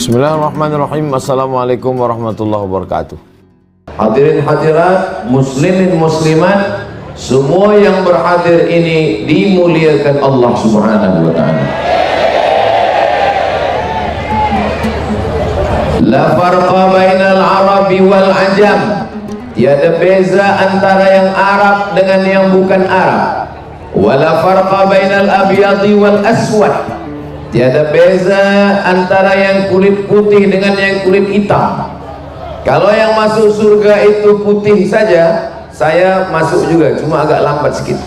Bismillahirrahmanirrahim. Assalamualaikum warahmatullahi wabarakatuh. Hadirin hadirat, muslimin muslimat, semua yang berhadir ini dimuliakan Allah Subhanahu wa taala. La farqa bainal arabi wal ajam. Tiada beza antara yang Arab dengan yang bukan Arab. Wala farqa bainal abyadi wal aswad. Tiada beza antara yang kulit putih dengan yang kulit hitam. Kalau yang masuk surga itu putih saja, saya masuk juga, cuma agak lambat sedikit.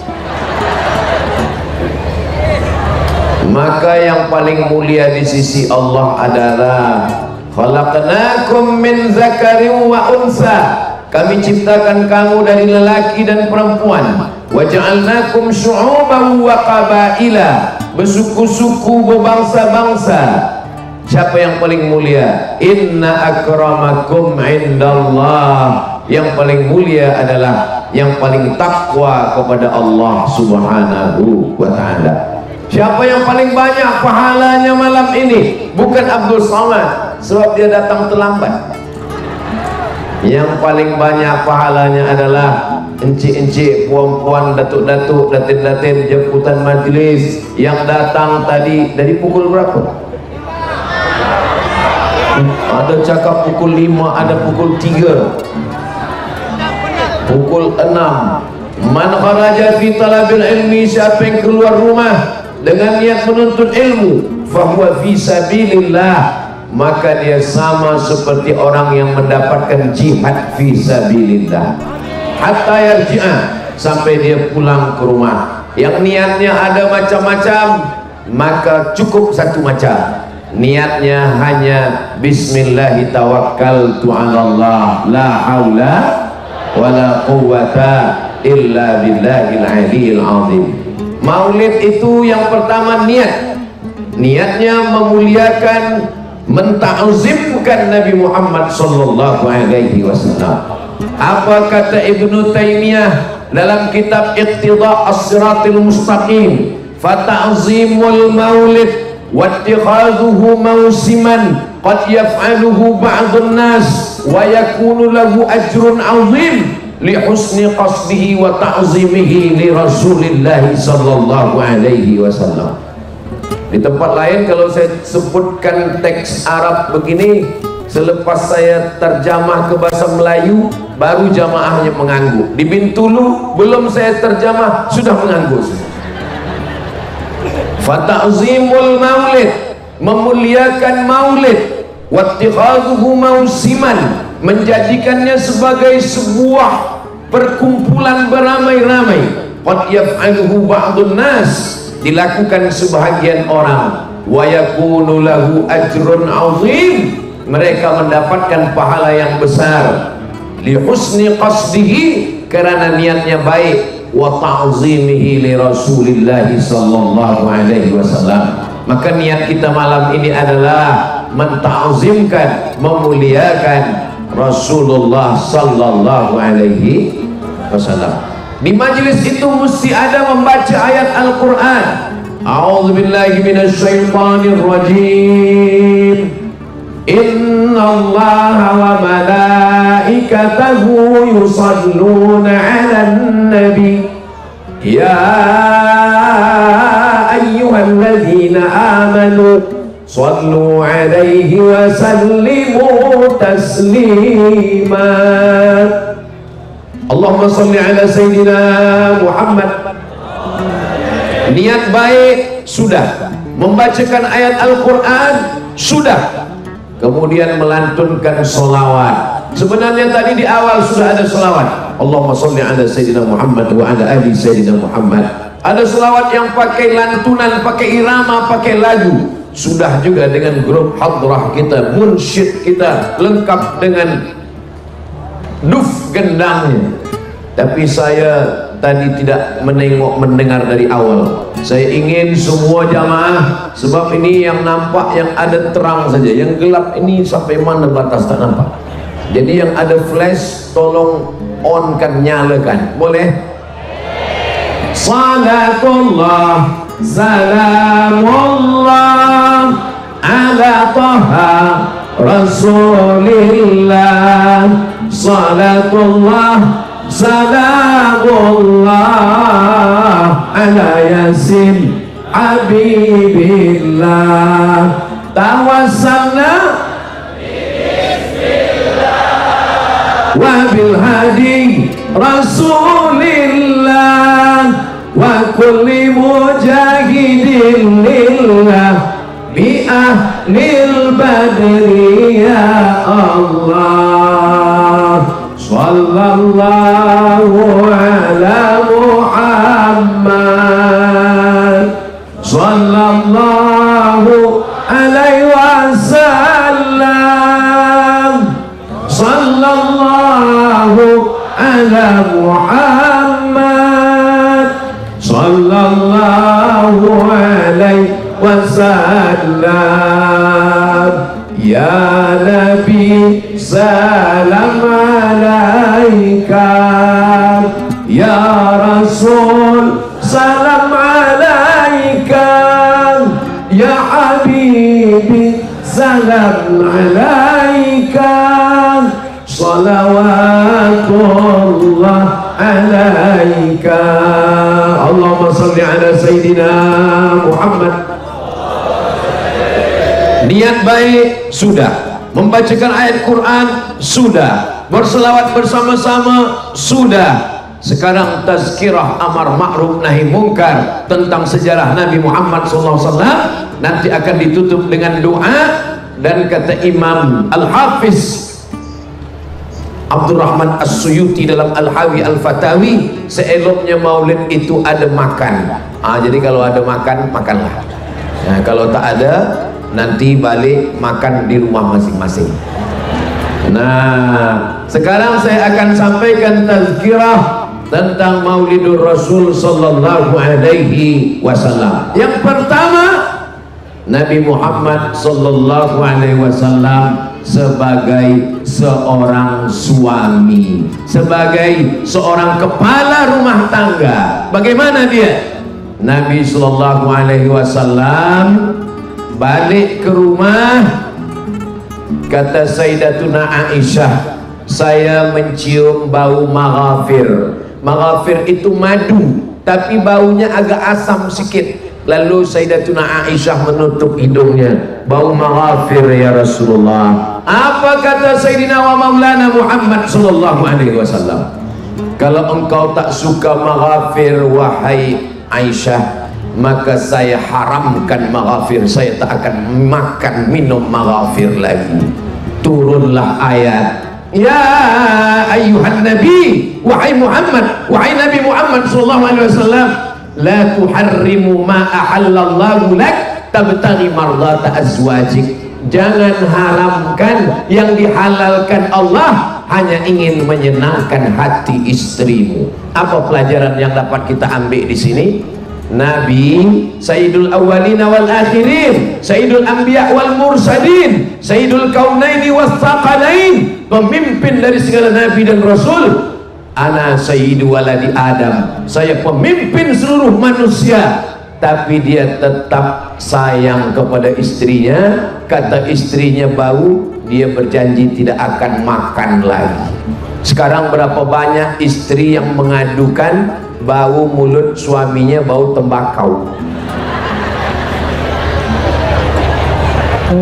Maka yang paling mulia di sisi Allah adalah khalaqnakum min zakarin wa unsa. Kami ciptakan kamu dari lelaki dan perempuan. Wa ja'alnakum syu'uban wa qabaila. Bersuku-suku, berbangsa-bangsa. Siapa yang paling mulia? Inna akramakum indallah. Yang paling mulia adalah yang paling takwa kepada Allah Subhanahu wa ta'ala. Siapa yang paling banyak pahalanya malam ini? Bukan Abdul Somad, sebab dia datang terlambat. Yang paling banyak pahalanya adalah encik-encik, puan-puan, datuk-datuk, datin-datin, jemputan majlis yang datang tadi dari pukul berapa? Ada cakap pukul 5, ada pukul 3, pukul 6. Man kharaja fi talabil ilmi, siapa yang keluar rumah dengan niat menuntut ilmu, fahuwa fi sabilillah, maka dia sama seperti orang yang mendapatkan jihad fi sabilillah. Hatta yarji'a, sampai dia pulang ke rumah. Yang niatnya ada macam-macam, maka cukup satu macam. Niatnya hanya bismillahi tawakkaltu 'alallah la haula wala quwwata illa billahil aliyil azim. Maulid itu yang pertama niat. Niatnya memuliakan, menta'zimkan Nabi Muhammad sallallahu alaihi wasallam. Apa kata Ibnu Taimiyah dalam kitab Iqtida' as-Siratil Mustaqim? Fata'zimul maulid wattikhadhuhu mausiman qad yaf'aluhu ba'dun nas wa yakunu lahu ajrun 'azim li husni qasdihi wa ta'zimihi li Rasulillah sallallahu alaihi wasallam. Di tempat lain kalau saya sebutkan teks Arab begini, selepas saya terjemah ke bahasa Melayu baru jamaahnya mengangguk. Di Bintulu belum saya terjemah sudah mengangguk. Fata'zimul maulid, memuliakan maulid, wattikhadhuhu mausiman, menjadikannya sebagai sebuah perkumpulan beramai-ramai. Qad yaf'aluhu ba'dun nas, dilakukan sebahagian orang. Wa yakunu lahu ajrun 'azim, mereka mendapatkan pahala yang besar. Li husni qasdihi, karena niatnya baik. Wa ta'zimihi li Rasulillah sallallahu alaihi wasallam. Maka niat kita malam ini adalah menta'zimkan, memuliakan Rasulullah sallallahu alaihi wasallam. Di majlis itu mesti ada membaca ayat Al-Quran. A'udzu billahi minasy syaithanir rajim. Innallaha wa malaikatahu yusalluna 'alan nabi. Ya ayyuhalladzina amanu sallu 'alaihi wa sallimu taslima. Allahumma salli ala Sayyidina Muhammad. Niat baik sudah, membacakan ayat Al-Quran sudah, kemudian melantunkan solawat. Sebenarnya tadi di awal sudah ada solawat. Allahumma salli ala Sayyidina Muhammad wa ala ali Sayyidina Muhammad. Ada solawat yang pakai lantunan, pakai irama, pakai lagu. Sudah juga dengan grup hadrah kita, munsyid kita, lengkap dengan duf gendangnya. Tapi saya tadi tidak mendengar dari awal. Saya ingin semua jamaah, sebab ini yang nampak yang ada terang saja, yang gelap ini sampai mana batas tak nampak. Jadi yang ada flash tolong on kan, nyalakan, boleh? Salatullah salamullah ala taha rasulillah, salatullah salamullah ala yasin habibillah, tawassalna wa bil hadi rasulillah wa kulli mujahidin lillah bi ahlil badri ya Allah. Sallallahu ala Muhammad, sallallahu alaihi wasallam, sallallahu ala Muhammad, sallallahu alaihi wasallam. Ya Nabi salam alaika, ya Rasul salam alaika, ya Habibi salam alaika, salawatullah alaika. Allahumma salli ala Sayyidina Muhammad. Niat baik sudah, membacakan ayat Quran sudah, berselawat bersama-sama sudah. Sekarang tazkirah amar ma'ruf nahi mungkar tentang sejarah Nabi Muhammad SAW nanti akan ditutup dengan doa. Dan kata Imam Al-Hafiz Abdurrahman As-Suyuti dalam Al-Hawi Al-Fatawi, seeloknya maulid itu ada makan. Jadi kalau ada makan, makanlah. Nah, kalau tak ada, nanti balik makan di rumah masing-masing. Nah, sekarang saya akan sampaikan tazkirah tentang Maulidur Rasul sallallahu alaihi wasallam. Yang pertama, Nabi Muhammad sallallahu alaihi wasallam sebagai seorang suami, sebagai seorang kepala rumah tangga. Bagaimana dia? Nabi sallallahu alaihi wasallam balik ke rumah, kata Sayyidatuna Aisyah, saya mencium bau maghafir. Maghafir itu madu, tapi baunya agak asam sedikit. Lalu Sayyidatuna Aisyah menutup hidungnya. Bau maghafir ya Rasulullah. Apa kata Sayyidina wa Maulana Muhammad sallallahu alaihi wasallam? Kalau engkau tak suka maghafir wahai Aisyah, maka saya haramkan maghafir, saya tak akan makan minum maghafir lagi. Turunlah ayat, ya ayyuhan nabi, wahai Muhammad, wahai Nabi Muhammad sallallahu alaihi wasallam, la tuharrimu ma ahallallahu lak tabtaghi mardata azwajik. Jangan haramkan yang dihalalkan Allah hanya ingin menyenangkan hati istrimu. Apa pelajaran yang dapat kita ambil di sini? Nabi Sayyidul Awwalina wal Akhirin, Sayyidul Anbiya wal Mursalin, Sayyidul Kaunaini was Thaqalain, pemimpin dari segala nabi dan rasul. Ana sayyidu waladi Adam, saya pemimpin seluruh manusia. Tapi dia tetap sayang kepada istrinya. Kata istrinya bau, dia berjanji tidak akan makan lagi. Sekarang berapa banyak istri yang mengadukan bau mulut suaminya bau tembakau.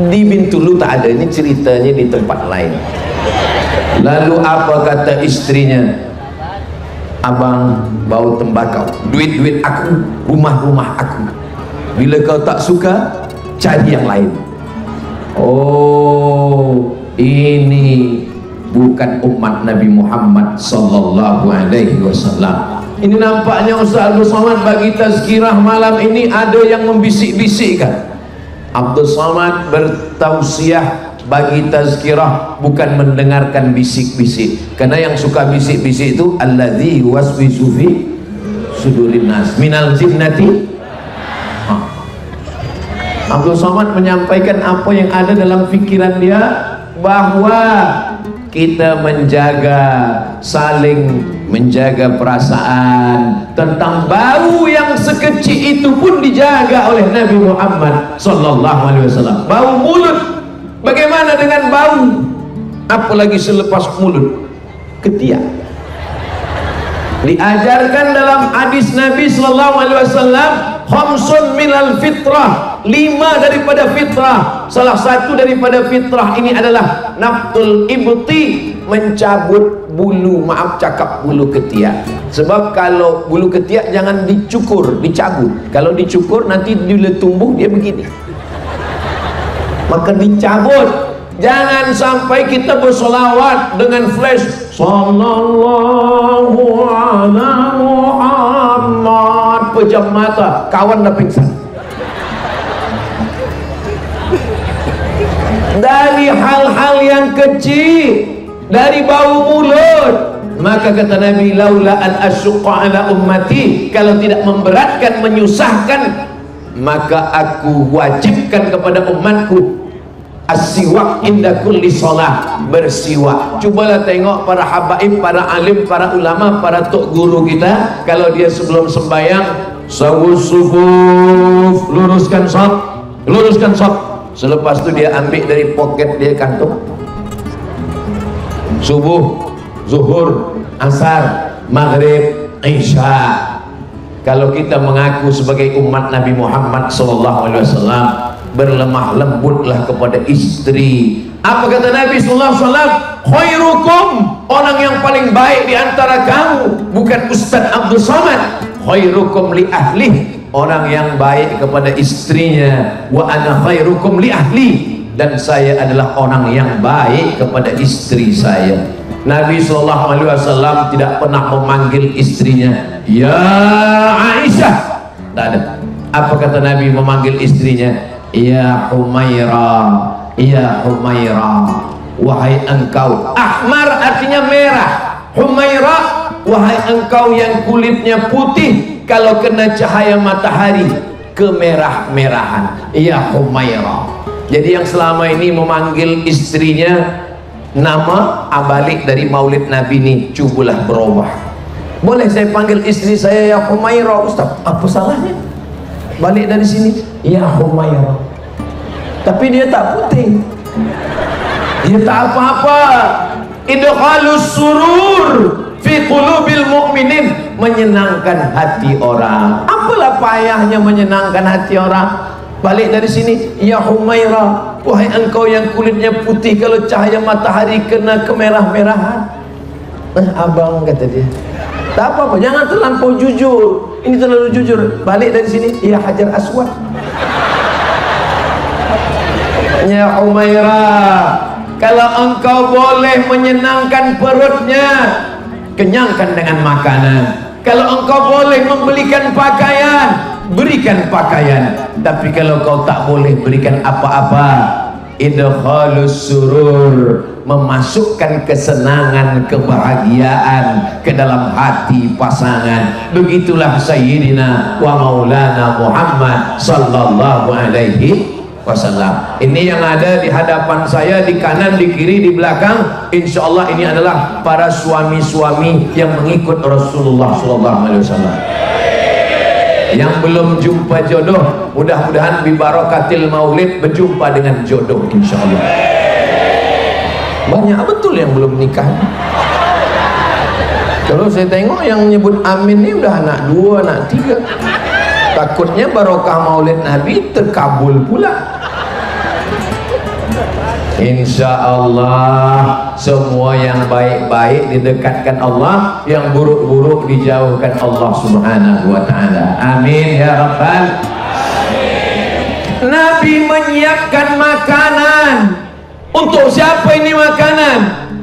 Di Bintulu tak ada, ini ceritanya di tempat lain. Lalu apa kata istrinya? Abang bau tembakau, duit-duit aku, rumah-rumah aku. Bila kau tak suka, cari yang lain. Oh, ini bukan umat Nabi Muhammad sallallahu alaihi wasallam. Ini nampaknya Ustaz Abdul Somad bagi tazkirah malam ini ada yang membisik-bisikkan. Abdul Somad bertausiah bagi tazkirah bukan mendengarkan bisik-bisik, karena yang suka bisik-bisik itu alladzi waswisu fi sudurin nas minal jinnati. Abdul Somad menyampaikan apa yang ada dalam pikiran dia, bahwa kita saling menjaga perasaan. Tentang bau yang sekecil itu pun dijaga oleh Nabi Muhammad sallallahu alaihi wasallam. Bau mulut, bagaimana dengan bau? Apalagi selepas mulut, ketiak. Diajarkan dalam hadis Nabi sallallahu alaihi wasallam, khamsun minal fitrah, 5 daripada fitrah. Salah satu daripada fitrah ini adalah naftul ibti, mencabut bulu, bulu ketiak. Sebab kalau bulu ketiak jangan dicukur, dicabut. Kalau dicukur nanti bila tumbuh dia begini, maka dicabut. Jangan sampai kita bersolawat dengan flash sallallahu ala Muhammad, pejam mata, kawan dah pingsan. Dari hal-hal yang kecil, dari bau mulut, maka kata Nabi, laula an asyqa ala ummati, kalau tidak memberatkan, menyusahkan, maka aku wajibkan kepada umatku as-siwak inda kulli shalah, bersiwak. Cubalah tengok para habaib, para alim, para ulama, para tok guru kita, kalau dia sebelum sembahyang, sawus sufuf, luruskan shaf, luruskan shaf. Selepas itu dia ambil dari poket dia, kantung, subuh, zuhur, asar, maghrib, isya. Kalau kita mengaku sebagai umat Nabi Muhammad SAW, berlemah lembutlah kepada istri. Apa kata Nabi SAW? Khairukum, orang yang paling baik di antara kamu, bukan Ustaz Abdul Somad. Khairukum li ahli, orang yang baik kepada istrinya. Wa ana khairukum li ahli, dan saya adalah orang yang baik kepada istri saya. Nabi SAW tidak pernah memanggil istrinya ya Aisyah, tak ada. Apa kata Nabi memanggil istrinya? Ya Humaira, ya Humaira, wahai engkau. Ahmar artinya merah, Humaira, wahai engkau yang kulitnya putih, kalau kena cahaya matahari kemerah-merahan, ya Humaira. Jadi yang selama ini memanggil istrinya nama abalik dari maulid Nabi ini, cubalah berubah. Boleh saya panggil istri saya ya Humaira, Ustaz? Apa salahnya? Balik dari sini, ya Humaira. Tapi dia tak putih, dia tak apa-apa. Idkhalus surur fi qulubil mu'minin, menyenangkan hati orang. Apalah payahnya menyenangkan hati orang? Balik dari sini, ya Humaira, wahai engkau yang kulitnya putih, kalau cahaya matahari kena kemerah-merahan. Abang, kata dia, tak apa-apa, jangan terlampau jujur. Ini terlalu jujur. Balik dari sini, ya Hajar Aswad. Ya Humaira, kalau engkau boleh menyenangkan perutnya, kenyangkan dengan makanan. Kalau engkau boleh membelikan pakaian, berikan pakaian. Tapi kalau kau tak boleh berikan apa-apa, idkhalus surur, memasukkan kesenangan, kebahagiaan ke dalam hati pasangan. Begitulah Sayyidina wa Maulana Muhammad sallallahu alaihi wasallam. Ini yang ada di hadapan saya, di kanan, di kiri, di belakang. Insya Allah ini adalah para suami-suami yang mengikut Rasulullah sallallahu alaihi wasallam. Yang belum jumpa jodoh, mudah-mudahan bi barakatil maulid berjumpa dengan jodoh insya Allah. Banyak betul yang belum nikah. Kalau saya tengok yang nyebut amin ini udah anak 2, anak 3. Takutnya barokah maulid Nabi terkabul pula. Insya Allah semua yang baik-baik didekatkan Allah, yang buruk-buruk dijauhkan Allah Subhanahu wa ta'ala. Amin ya Rabbal. Nabi menyiapkan makanan. Untuk siapa ini makanan?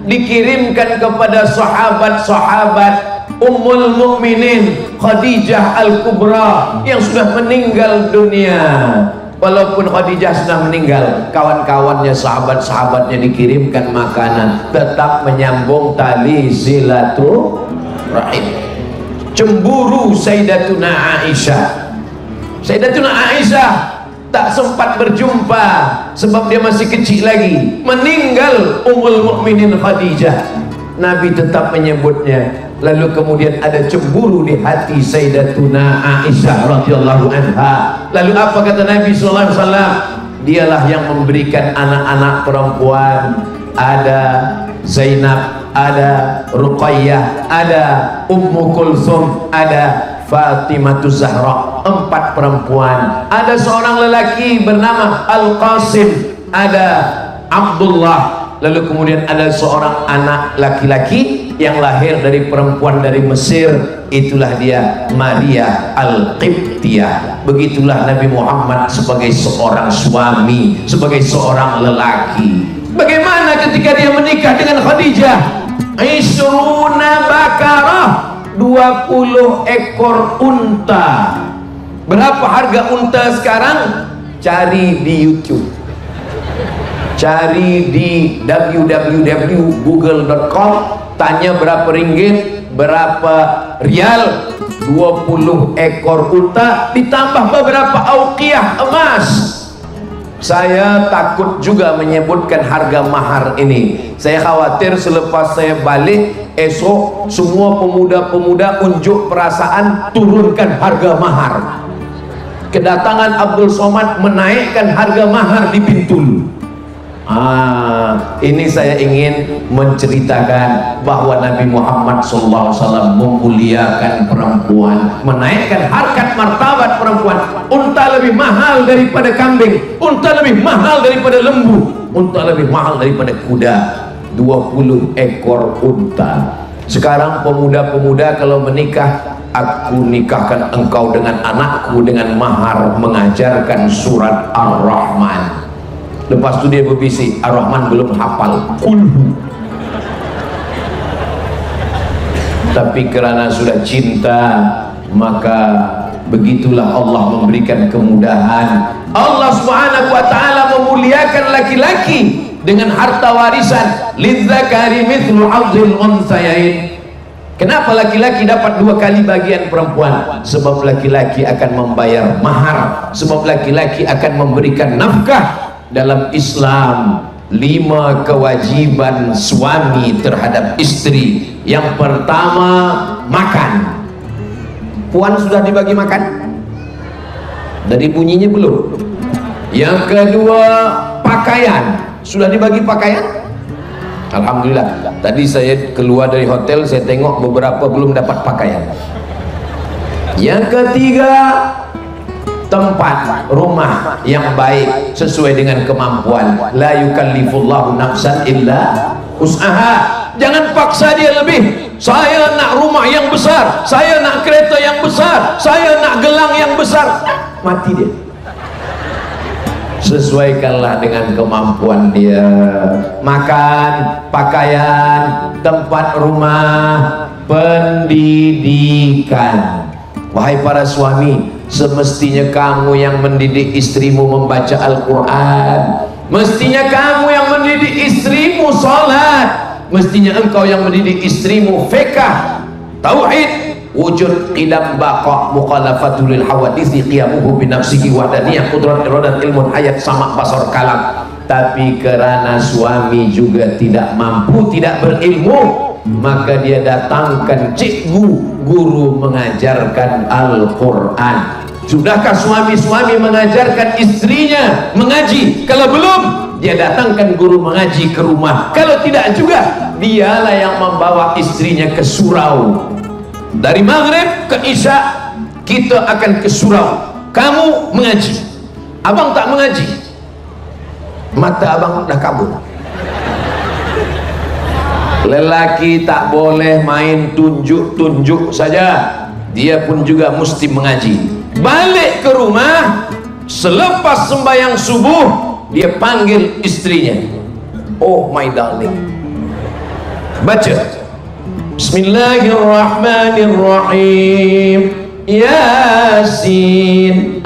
Dikirimkan kepada sahabat-sahabat Ummul Mukminin Khadijah Al-Kubra yang sudah meninggal dunia. Walaupun Khadijah sudah meninggal, kawan-kawannya, sahabat-sahabatnya dikirimkan makanan, tetap menyambung tali silaturahim. Cemburu Sayyidatuna Aisyah. Sayyidatuna Aisyah tak sempat berjumpa sebab dia masih kecil lagi. Meninggal Ummul Mukminin Khadijah, Nabi tetap menyebutnya. Lalu kemudian ada cemburu di hati Sayyidatuna Aisyah radhiyallahu anha. Lalu apa kata Nabi sallallahu alaihi wasallam? Dialah yang memberikan anak-anak perempuan. Ada Zainab, ada Ruqayyah, ada Ummu Kulsum, ada Fatimatu Zahra. 4 perempuan. Ada seorang lelaki bernama Al-Qasim, ada Abdullah. Lalu kemudian ada seorang anak laki-laki yang lahir dari perempuan dari Mesir, itulah dia Maria Al-Qibtiyah. Begitulah Nabi Muhammad sebagai seorang suami, sebagai seorang lelaki. Bagaimana ketika dia menikah dengan Khadijah? Isruna bakarah, 20 ekor unta. Berapa harga unta sekarang? Cari di YouTube, cari di www.google.com, tanya berapa ringgit, berapa rial. 20 ekor unta ditambah beberapa auqiyah emas. Saya takut juga menyebutkan harga mahar ini. Saya khawatir selepas saya balik esok semua pemuda-pemuda unjuk perasaan turunkan harga mahar. Kedatangan Abdul Somad menaikkan harga mahar di Bintul. Ini saya ingin menceritakan bahwa Nabi Muhammad SAW memuliakan perempuan, menaikkan harkat martabat perempuan. Unta lebih mahal daripada kambing, unta lebih mahal daripada lembu, unta lebih mahal daripada kuda. 20 ekor unta. Sekarang pemuda-pemuda kalau menikah, aku nikahkan engkau dengan anakku dengan mahar mengajarkan surat Ar-Rahman. Lepas itu dia berbisik, Ar-Rahman belum hafal, kulhu. Tapi kerana sudah cinta, maka begitulah Allah memberikan kemudahan. Allah Subhanahu wa ta'ala memuliakan laki-laki dengan harta warisan. Lidzakari mithlu hadzil unthayain. Kenapa laki-laki dapat 2 kali bagian perempuan? Sebab laki-laki akan membayar mahar, sebab laki-laki akan memberikan nafkah. Dalam Islam 5 kewajiban suami terhadap istri. Yang pertama, makan. Puan sudah dibagi makan? Dari bunyinya belum? Yang kedua, pakaian. Sudah dibagi pakaian? Alhamdulillah. Tadi saya keluar dari hotel, saya tengok beberapa belum dapat pakaian. Yang ketiga, tempat rumah yang baik sesuai dengan kemampuan. La yukallifullahu nafsan illa usaha. Jangan paksa dia lebih. Saya nak rumah yang besar, saya nak kereta yang besar, saya nak gelang yang besar. Mati dia. Sesuaikanlah dengan kemampuan dia. Makan, pakaian, tempat rumah, pendidikan. Wahai para suami, semestinya kamu yang mendidik istrimu membaca Al-Quran. Mestinya kamu yang mendidik istrimu salat. Mestinya engkau yang mendidik istrimu fiqh, tauhid, wujud, qidam, baqa, mukhalafatul lil hawadisi, qiyamuhu binafsihi, wadaniyah, qudrat, iradat, ilmun, hayat, sama, basar, kalam. Tapi kerana suami juga tidak mampu, tidak berilmu, maka dia datangkan cikgu, guru mengajarkan Al-Quran. Sudahkah suami-suami mengajarkan istrinya mengaji? Kalau belum, dia datangkan guru mengaji ke rumah. Kalau tidak juga, dialah yang membawa istrinya ke surau. Dari maghrib ke isya kita akan ke surau. Kamu mengaji, abang tak mengaji, mata abang dah kabur. Lelaki tak boleh main tunjuk-tunjuk saja, dia pun juga mesti mengaji. Balik ke rumah selepas sembahyang subuh, dia panggil istrinya. Oh my darling, baca Bismillahirrahmanirrahim, Yasin.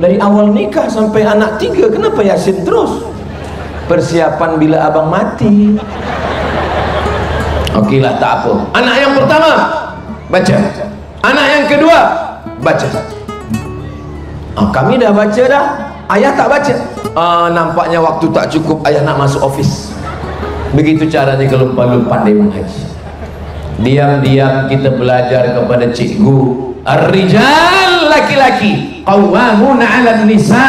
Dari awal nikah sampai anak 3, kenapa Yasin terus? Persiapan bila abang mati. Oke lah, tak apa. Anak yang pertama baca, anak yang kedua baca. Kami dah baca dah, ayah tak baca. Nampaknya waktu tak cukup, ayah nak masuk office. Begitu caranya kalau lupa-lupa dia mengaji. Diam-diam kita belajar kepada cikgu. Ar-rijal, laki-laki, qawwamuna 'alan nisa,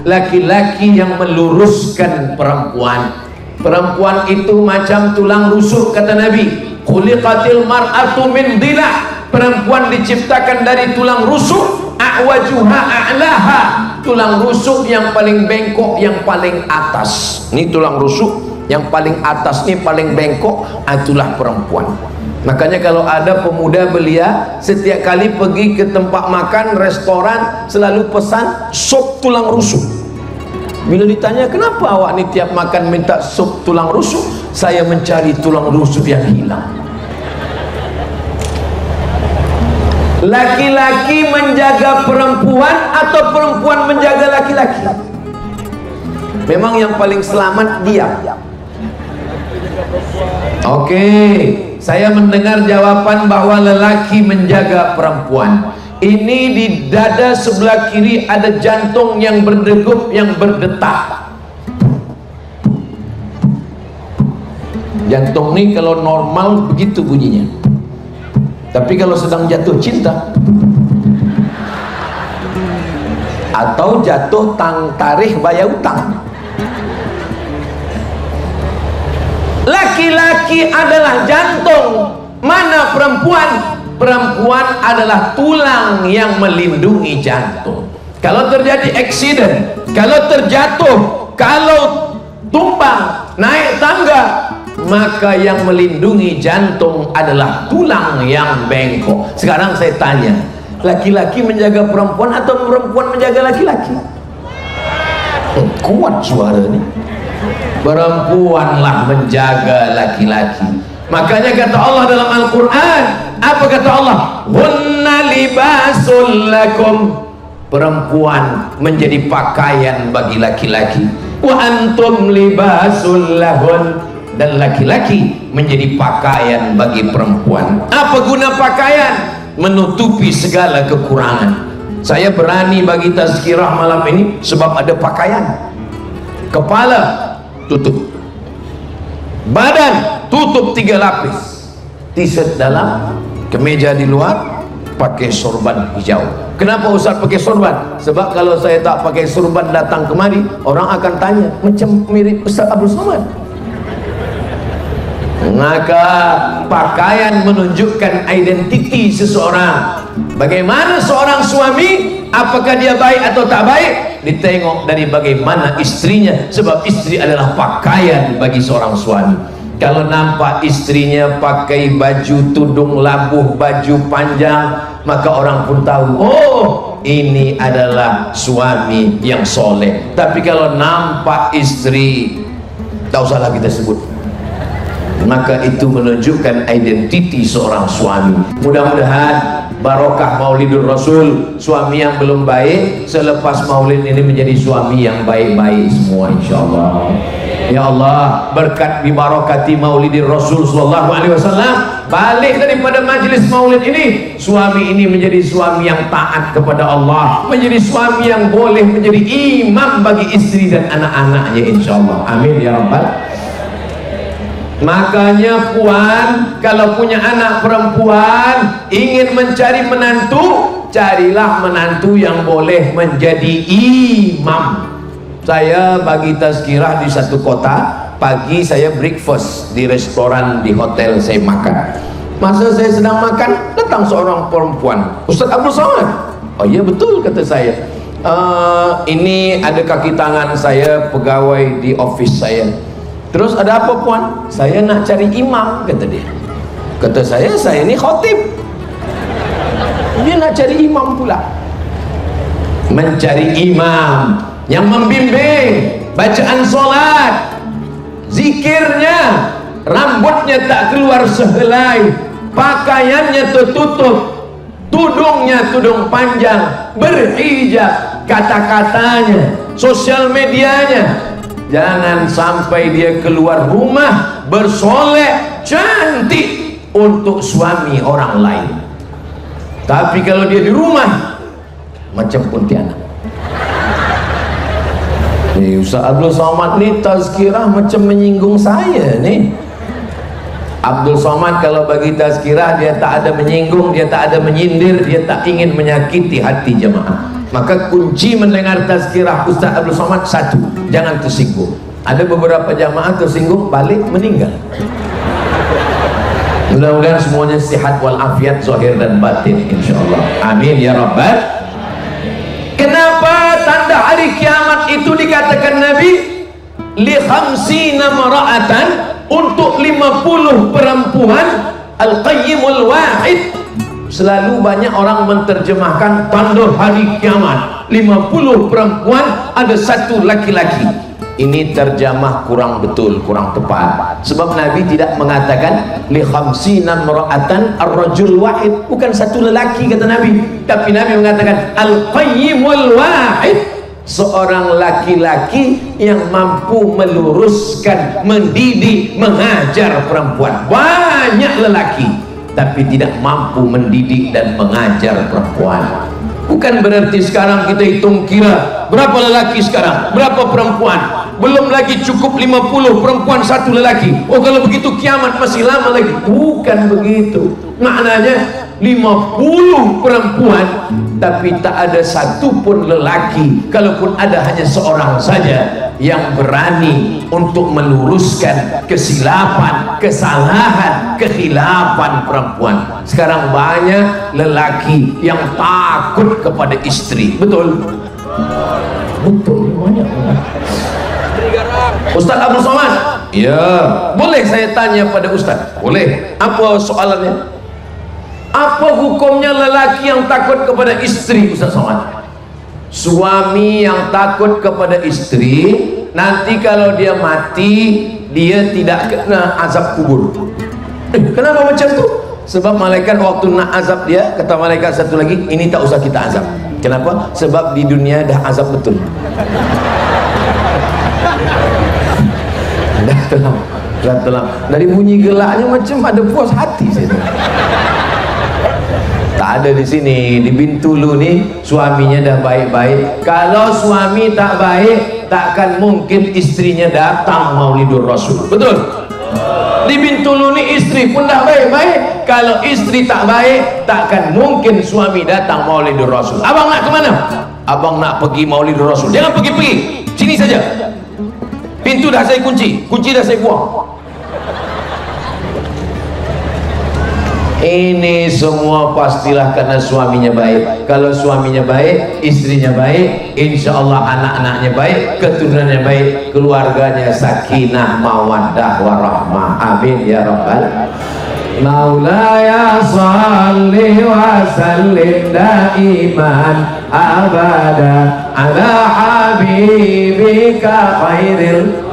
laki-laki yang meluruskan perempuan. Perempuan itu macam tulang rusuk, kata Nabi. Khuliqatil mar'atu min dhila'. Perempuan diciptakan dari tulang rusuk. A'wajuha a'laha, tulang rusuk yang paling bengkok, yang paling atas. Ini tulang rusuk yang paling atas, ini paling bengkok, itulah perempuan. Makanya kalau ada pemuda belia, setiap kali pergi ke tempat makan, restoran, selalu pesan sup tulang rusuk. Bila ditanya, kenapa awak ni tiap makan minta sup tulang rusuk? Saya mencari tulang rusuk yang hilang. Laki-laki menjaga perempuan atau perempuan menjaga laki-laki? Memang yang paling selamat diam. Oke, saya mendengar jawaban bahwa lelaki menjaga perempuan. Ini di dada sebelah kiri ada jantung yang berdegup, yang berdetak. Jantung ini kalau normal begitu bunyinya. Tapi kalau sedang jatuh cinta atau jatuh tarikh bayar utang. Laki-laki adalah jantung, mana perempuan? Perempuan adalah tulang yang melindungi jantung. Kalau terjadi accident, kalau terjatuh, kalau tumbang, naik tangga, maka yang melindungi jantung adalah tulang yang bengkok. Sekarang saya tanya, laki-laki menjaga perempuan atau perempuan menjaga laki-laki? Kuat suara ini. Perempuanlah menjaga laki-laki. Makanya kata Allah dalam Al-Quran, apa kata Allah? Hunna libasul lakum. Perempuan menjadi pakaian bagi laki-laki. Wa antum libasul lahun. Dan laki-laki menjadi pakaian bagi perempuan. Apa guna pakaian? Menutupi segala kekurangan. Saya berani bagi tazkirah malam ini sebab ada pakaian. Kepala tutup, badan tutup 3 lapis, t-shirt dalam, kemeja di luar, pakai sorban hijau. Kenapa Ustaz pakai sorban? Sebab kalau saya tak pakai sorban datang kemari, orang akan tanya, macam mirip Ustaz Abdul Somad. Maka pakaian menunjukkan identiti seseorang. Bagaimana seorang suami, apakah dia baik atau tak baik, ditengok dari bagaimana istrinya. Sebab istri adalah pakaian bagi seorang suami. Kalau nampak istrinya pakai baju tudung labuh, baju panjang, maka orang pun tahu, oh ini adalah suami yang soleh. Tapi kalau nampak istri, tak usahlah kita sebut, maka itu menunjukkan identiti seorang suami. Mudah-mudahan barokah Maulidur Rasul, suami yang belum baik selepas maulid ini menjadi suami yang baik-baik semua insyaallah. Ya Allah, berkat bibarakati Maulidir Rasul sallallahu alaihi wasallam, balik daripada majlis maulid ini, suami ini menjadi suami yang taat kepada Allah, menjadi suami yang boleh menjadi imam bagi istri dan anak-anaknya insyaallah. Amin ya rabbal. Makanya puan, kalau punya anak perempuan, ingin mencari menantu, carilah menantu yang boleh menjadi imam. Saya bagi tazkirah di satu kota, pagi saya breakfast di restoran di hotel saya makan. Masa saya sedang makan, datang seorang perempuan, Ustaz Abdul Somad. Oh iya betul, kata saya. Ini ada kaki tangan saya, pegawai di office saya. Terus ada apa puan? Saya nak cari imam, kata dia. Kata saya ini khotib. Dia nak cari imam pula. Mencari imam yang membimbing bacaan solat, zikirnya, rambutnya tak keluar sehelai, pakaiannya tertutup, tudungnya tudung panjang, berhijab, kata-katanya, sosial medianya. Jangan sampai dia keluar rumah bersolek, cantik untuk suami orang lain. Tapi kalau dia di rumah macam kuntilanak. Ustaz Abdul Somad ni tazkirah macam menyinggung saya ni. Abdul Somad kalau bagi tazkirah dia tak ada menyinggung, dia tak ada menyindir, dia tak ingin menyakiti hati jemaah. Maka kunci mendengar tazkirah Ustaz Abdul Somad satu, jangan tersinggung. Ada beberapa jemaah tersinggung balik meninggal. Mudah-mudahan semuanya sihat walafiat zahir dan batin insyaallah. Amin ya rabbal. Kenapa tanda hari kiamat itu dikatakan Nabi li khamsina mara'atan, untuk 50 perempuan, al-qayyimul wahid. Selalu banyak orang menerjemahkan tanda hari kiamat 50 perempuan, ada satu laki-laki. Ini terjemah kurang betul, kurang tepat. Sebab Nabi tidak mengatakan li khamsina mar'atan ar-rajul wahid, bukan satu lelaki kata Nabi, tapi Nabi mengatakan al-qayyimul wahid, seorang laki-laki yang mampu meluruskan, mendidik, mengajar perempuan. Banyak lelaki tapi tidak mampu mendidik dan mengajar perempuan. Bukan berarti sekarang kita hitung kira berapa lelaki sekarang, berapa perempuan, belum lagi cukup 50 perempuan satu lelaki. Oh kalau begitu kiamat masih lama lagi. Bukan begitu. Maknanya 50 perempuan tapi tak ada satu pun lelaki, kalaupun ada hanya seorang saja yang berani untuk meluruskan kesilapan, kesalahan, kekhilafan perempuan. Sekarang banyak lelaki yang takut kepada istri. Betul? Betul, banyak. Ustaz Abdul Somad? Ya, boleh saya tanya pada Ustaz? Boleh. Apa soalannya? Apa hukumnya lelaki yang takut kepada istri, Ustaz Somad? Suami yang takut kepada istri, nanti kalau dia mati dia tidak kena azab kubur. Kenapa macam tu? Sebab malaikat waktu nak azab dia, kata malaikat satu lagi, ini tak usah kita azab. Kenapa? Sebab di dunia dah azab betul. Dah telam. Dari bunyi gelaknya macam ada puas hati saya. Tak ada di sini. Di Bintulu ni suaminya dah baik-baik. Kalau suami tak baik, takkan mungkin istrinya datang Maulidur Rasul. Betul? Di Bintulu ni istri pun dah baik-baik. Kalau istri tak baik, takkan mungkin suami datang Maulidur Rasul. Abang nak ke mana? Abang nak pergi Maulidur Rasul. Jangan pergi-pergi. Sini saja. Pintu dah saya kunci. Kunci dah saya buang. Ini semua pastilah karena suaminya baik. Kalau suaminya baik, istrinya baik, insya Allah anak-anaknya baik, keturunannya baik, keluarganya sakinah, mawaddah, warahmah. Amin ya rabbal. Maulaya salli wa sallim daiman abada ala habibika khairil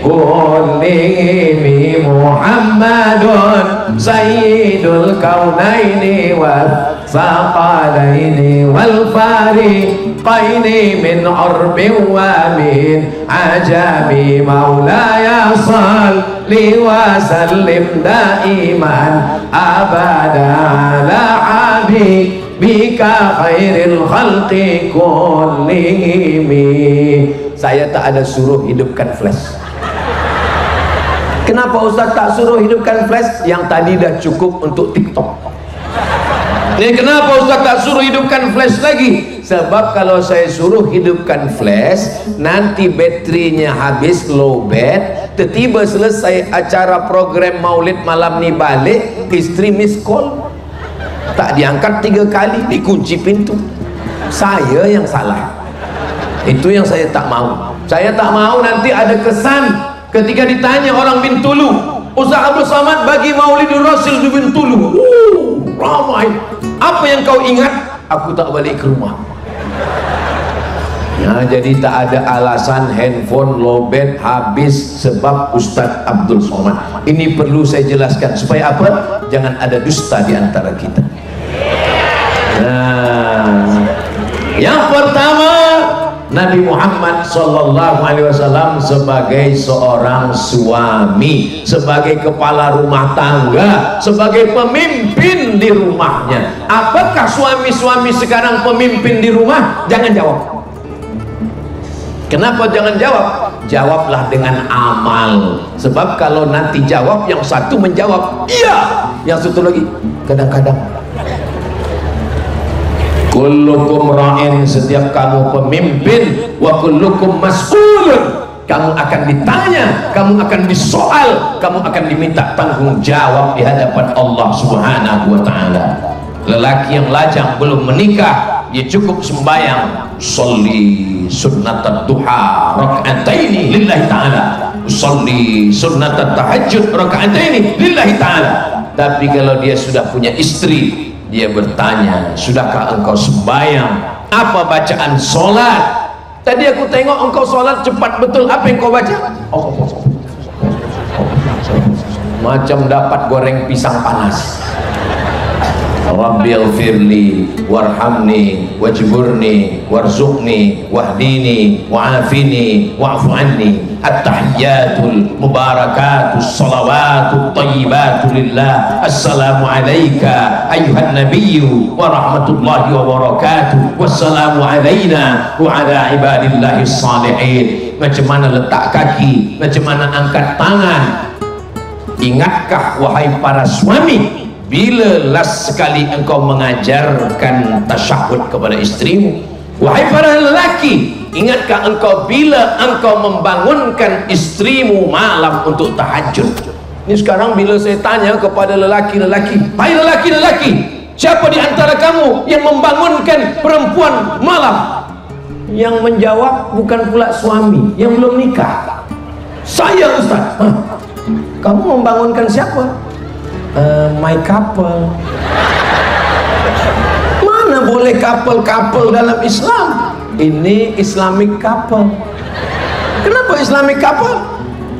kullihim Muhammadun sayyidul kaunaini wal saqalaini wal fariqaini min urbin wa min ajami. Maulaya salli wa sallim daiman abada ala habibika khairil khalqi kullihim. Saya tak ada suruh hidupkan flash. Kenapa Ustaz tak suruh hidupkan flash? Yang tadi dah cukup untuk TikTok. Ini kenapa Ustaz tak suruh hidupkan flash lagi? Sebab kalau saya suruh hidupkan flash, nanti baterinya habis, low bat. Tiba-tiba selesai acara program Maulid malam ni balik, istri miss call, tak diangkat 3 kali, dikunci pintu. Saya yang salah. Itu yang saya tak mau. Saya tak mau nanti ada kesan ketika ditanya orang Bintulu, Ustaz Abdul Somad bagi Maulidur Rasul di Bintulu, ramai. Apa yang kau ingat? Aku tak balik ke rumah. Ya, jadi tak ada alasan handphone lowbat habis sebab Ustaz Abdul Somad. Ini perlu saya jelaskan supaya apa? Jangan ada dusta di antara kita. Nah, yang pertama, Nabi Muhammad SAW sebagai seorang suami, sebagai kepala rumah tangga, sebagai pemimpin di rumahnya. Apakah suami-suami sekarang pemimpin di rumah? Jangan jawab. Kenapa jangan jawab? Jawablah dengan amal. Sebab kalau nanti jawab, yang satu menjawab iya, yang satu lagi kadang-kadang. Kullukum ra'in, setiap kamu pemimpin, wa kullukum mas'ulun, kamu akan ditanya, kamu akan disoal, kamu akan diminta tanggung jawab di hadapan Allah Subhanahu wa ta'ala. Lelaki yang lajang belum menikah, dia cukup sembahyang, sholli sunnatat duha raka'ataini lillahi ta'ala, sholli sunnatat tahajud raka'ataini lillahi ta'ala. Tapi kalau dia sudah punya istri, dia bertanya, sudahkah engkau sembahyang? Apa bacaan solat? Tadi aku tengok engkau solat cepat betul, apa yang kau baca? Macam dapat goreng pisang panas. Rabbil firli warhamni wajburni warzuqni wahdini wa'afini wa'fu anni. At-tahiyyatul mubarakatus salawatut thayyibatu lillah. Assalamu alayka ayyuhan nabiyyu wa rahmatullahi wa barakatuh. Wassalamu alayna wa ala ibadillahis salihin. Macam mana letak kaki, macam mana angkat tangan. Ingatkah wahai para suami, bila last sekali engkau mengajarkan tasyahud kepada istrimu? Wahai para lelaki, ingatkah engkau bila engkau membangunkan istrimu malam untuk tahajud? Ini sekarang bila saya tanya kepada lelaki-lelaki, hai lelaki-lelaki, siapa di antara kamu yang membangunkan perempuan malam? Yang menjawab bukan pula suami yang belum nikah. Saya, Ustaz. Kamu membangunkan siapa? My couple. Mana boleh couple dalam Islam? Ini Islamic couple. Kenapa Islamic couple?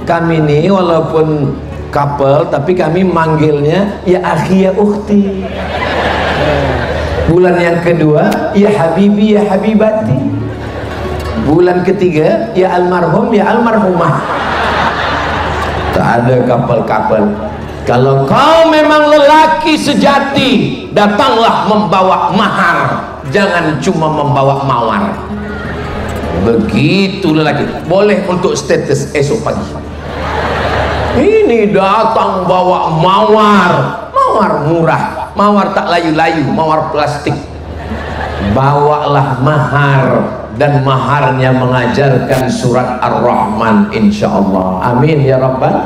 Kami ini walaupun couple, tapi kami manggilnya ya akhi ya ukhti. Bulan yang kedua ya habibi ya habibati. Bulan ketiga ya almarhum ya almarhumah. Tak ada couple-couple. Kalau kau memang lelaki sejati, datanglah membawa mahar, jangan cuma membawa mawar. Begitu lelaki. Boleh untuk status esok pagi. Ini datang bawa mawar, mawar murah, mawar tak layu-layu, mawar plastik. Bawalah mahar, dan maharnya mengajarkan surat Ar-Rahman, insyaallah. Amin ya rabbal.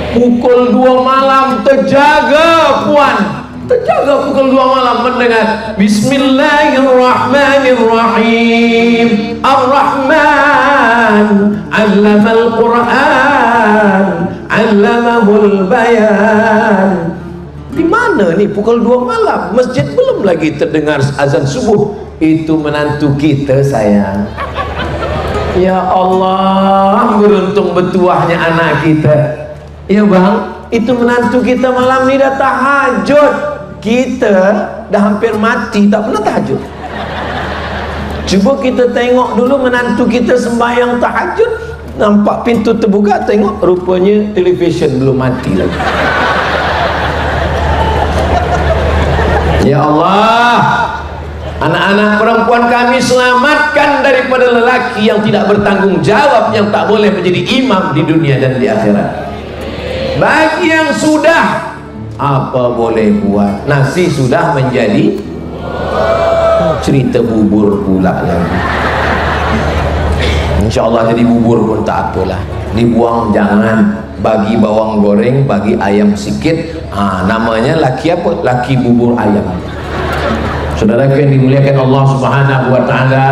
Pukul 2 malam terjaga puan, terjaga pukul 2 malam mendengar Bismillahirrahmanirrahim. Ar-Rahman 'allamal Qur'an 'allamahul bayan. Di mana nih pukul 2 malam? Masjid belum lagi terdengar azan subuh. Itu menantu kita, sayang. Ya Allah, beruntung bertuahnya anak kita. Ya bang, itu menantu kita malam ini dah tahajud. Kita dah hampir mati tak pernah tahajud. Cuba kita tengok dulu menantu kita sembahyang tahajud, nampak pintu terbuka, tengok rupanya televisyen belum mati lagi. Ya Allah, anak-anak perempuan kami selamatkan daripada lelaki yang tidak bertanggung jawab, yang tak boleh menjadi imam di dunia dan di akhirat. Bagi yang sudah, apa boleh buat? Nasi sudah menjadi cerita bubur pula lagi. InsyaAllah jadi bubur pun tak apalah. Dibuang jangan. Bagi bawang goreng, bagi ayam sikit. Namanya laki apa? Laki bubur ayam. Saudara yang dimuliakan Allah Subhanahu wa ta'ala,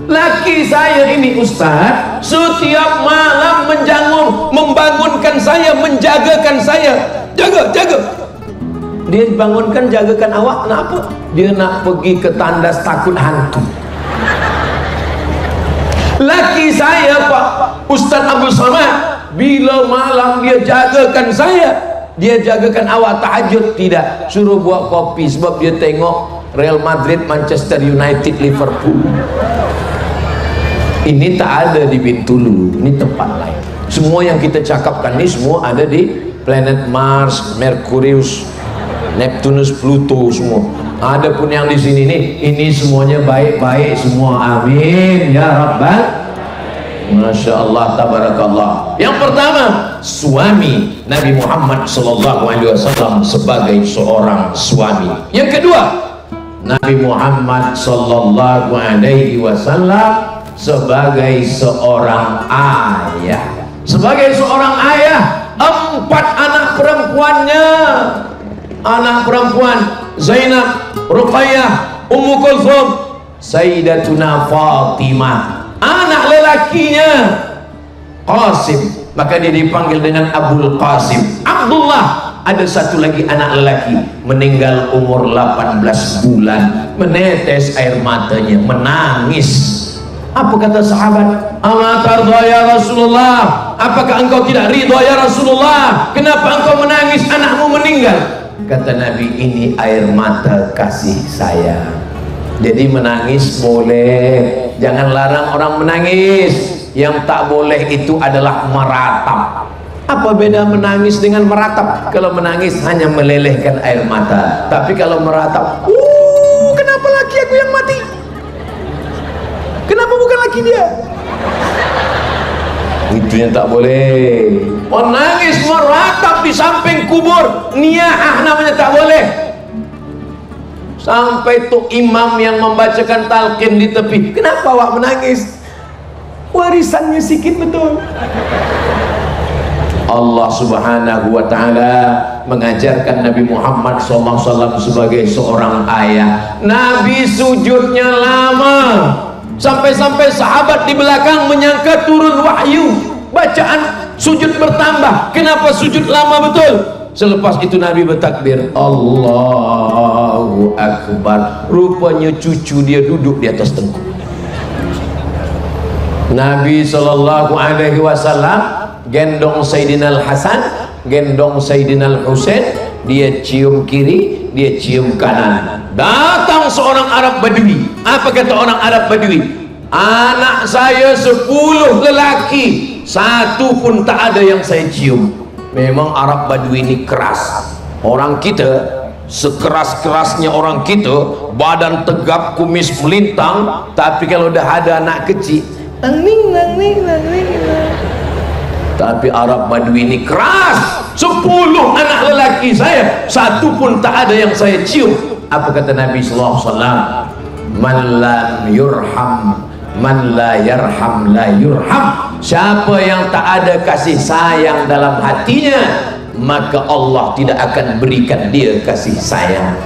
laki saya ini Ustaz setiap malam menjangung, membangunkan saya, menjagakan saya. Jaga. Dia bangunkan, jagakan awak. Nak apa? Dia nak pergi ke tandas takut hantu. Laki saya Pak Ustaz Abdul Samad, bila malam dia jagakan saya, dia jagakan awak tahajud. Tidak, suruh buat kopi sebab dia tengok Real Madrid, Manchester United, Liverpool. Ini tak ada di Bintulu, ini tempat lain. Semua yang kita cakapkan ini semua ada di planet Mars, Merkurius, Neptunus, Pluto, semua. Ada pun yang di sini nih, ini semuanya baik-baik semua. Amin ya rabbal Masya Allah, tabarakallah. Yang pertama, suami Nabi Muhammad SAW sebagai seorang suami. Yang kedua, Nabi Muhammad SAW sebagai seorang ayah. Sebagai seorang ayah, 4 anak perempuannya, anak perempuan Zainab, Ruqayyah, Ummu Kulthum, Sayyidatuna Fatimah. Anak lelakinya Qasim, maka dia dipanggil dengan Abul Qasim. Abdullah, ada satu lagi anak lelaki, meninggal umur 18 bulan, menetes air matanya, menangis. Apa kata sahabat? Ama tardha ya Rasulullah, apakah engkau tidak ridha ya Rasulullah? Kenapa engkau menangis, anakmu meninggal? Kata Nabi, ini air mata kasih sayang. Jadi menangis boleh, jangan larang orang menangis. Yang tak boleh itu adalah meratap. Apa beda menangis dengan meratap? Kalau menangis hanya melelehkan air mata, tapi kalau meratap, kenapa laki aku yang mati? Kenapa bukan laki dia? Itu yang tak boleh. Menangis meratap di samping kubur, niyahah namanya, tak boleh. Sampai tuh imam yang membacakan talqin di tepi, kenapa awak menangis? Warisannya sikit betul. Allah Subhanahu wa ta'ala mengajarkan Nabi Muhammad SAW sebagai seorang ayah. Nabi sujudnya lama, sampai-sampai sahabat di belakang menyangka turun wahyu, bacaan sujud bertambah. Kenapa sujud lama betul? Selepas itu Nabi bertakbir, Allahu Akbar. Rupanya cucu dia duduk di atas tengkuk. Nabi SAW gendong Sayyidina Al-Hasan, gendong Sayyidina Al-Husain. Dia cium kiri, dia cium kanan. Datang seorang Arab Badui. Apa kata orang Arab Badui? Anak saya 10 lelaki, satu pun tak ada yang saya cium. Memang Arab Badui ini keras. Orang kita, sekeras-kerasnya orang kita, badan tegap, kumis melintang, tapi kalau dah ada anak kecil, nangning. Tapi Arab Badui ini keras. 10 anak lelaki saya, satu pun tak ada yang saya cium. Apa kata Nabi SAW? Man lam yurham, man la yarham la yurham. Siapa yang tak ada kasih sayang dalam hatinya, maka Allah tidak akan berikan dia kasih sayang.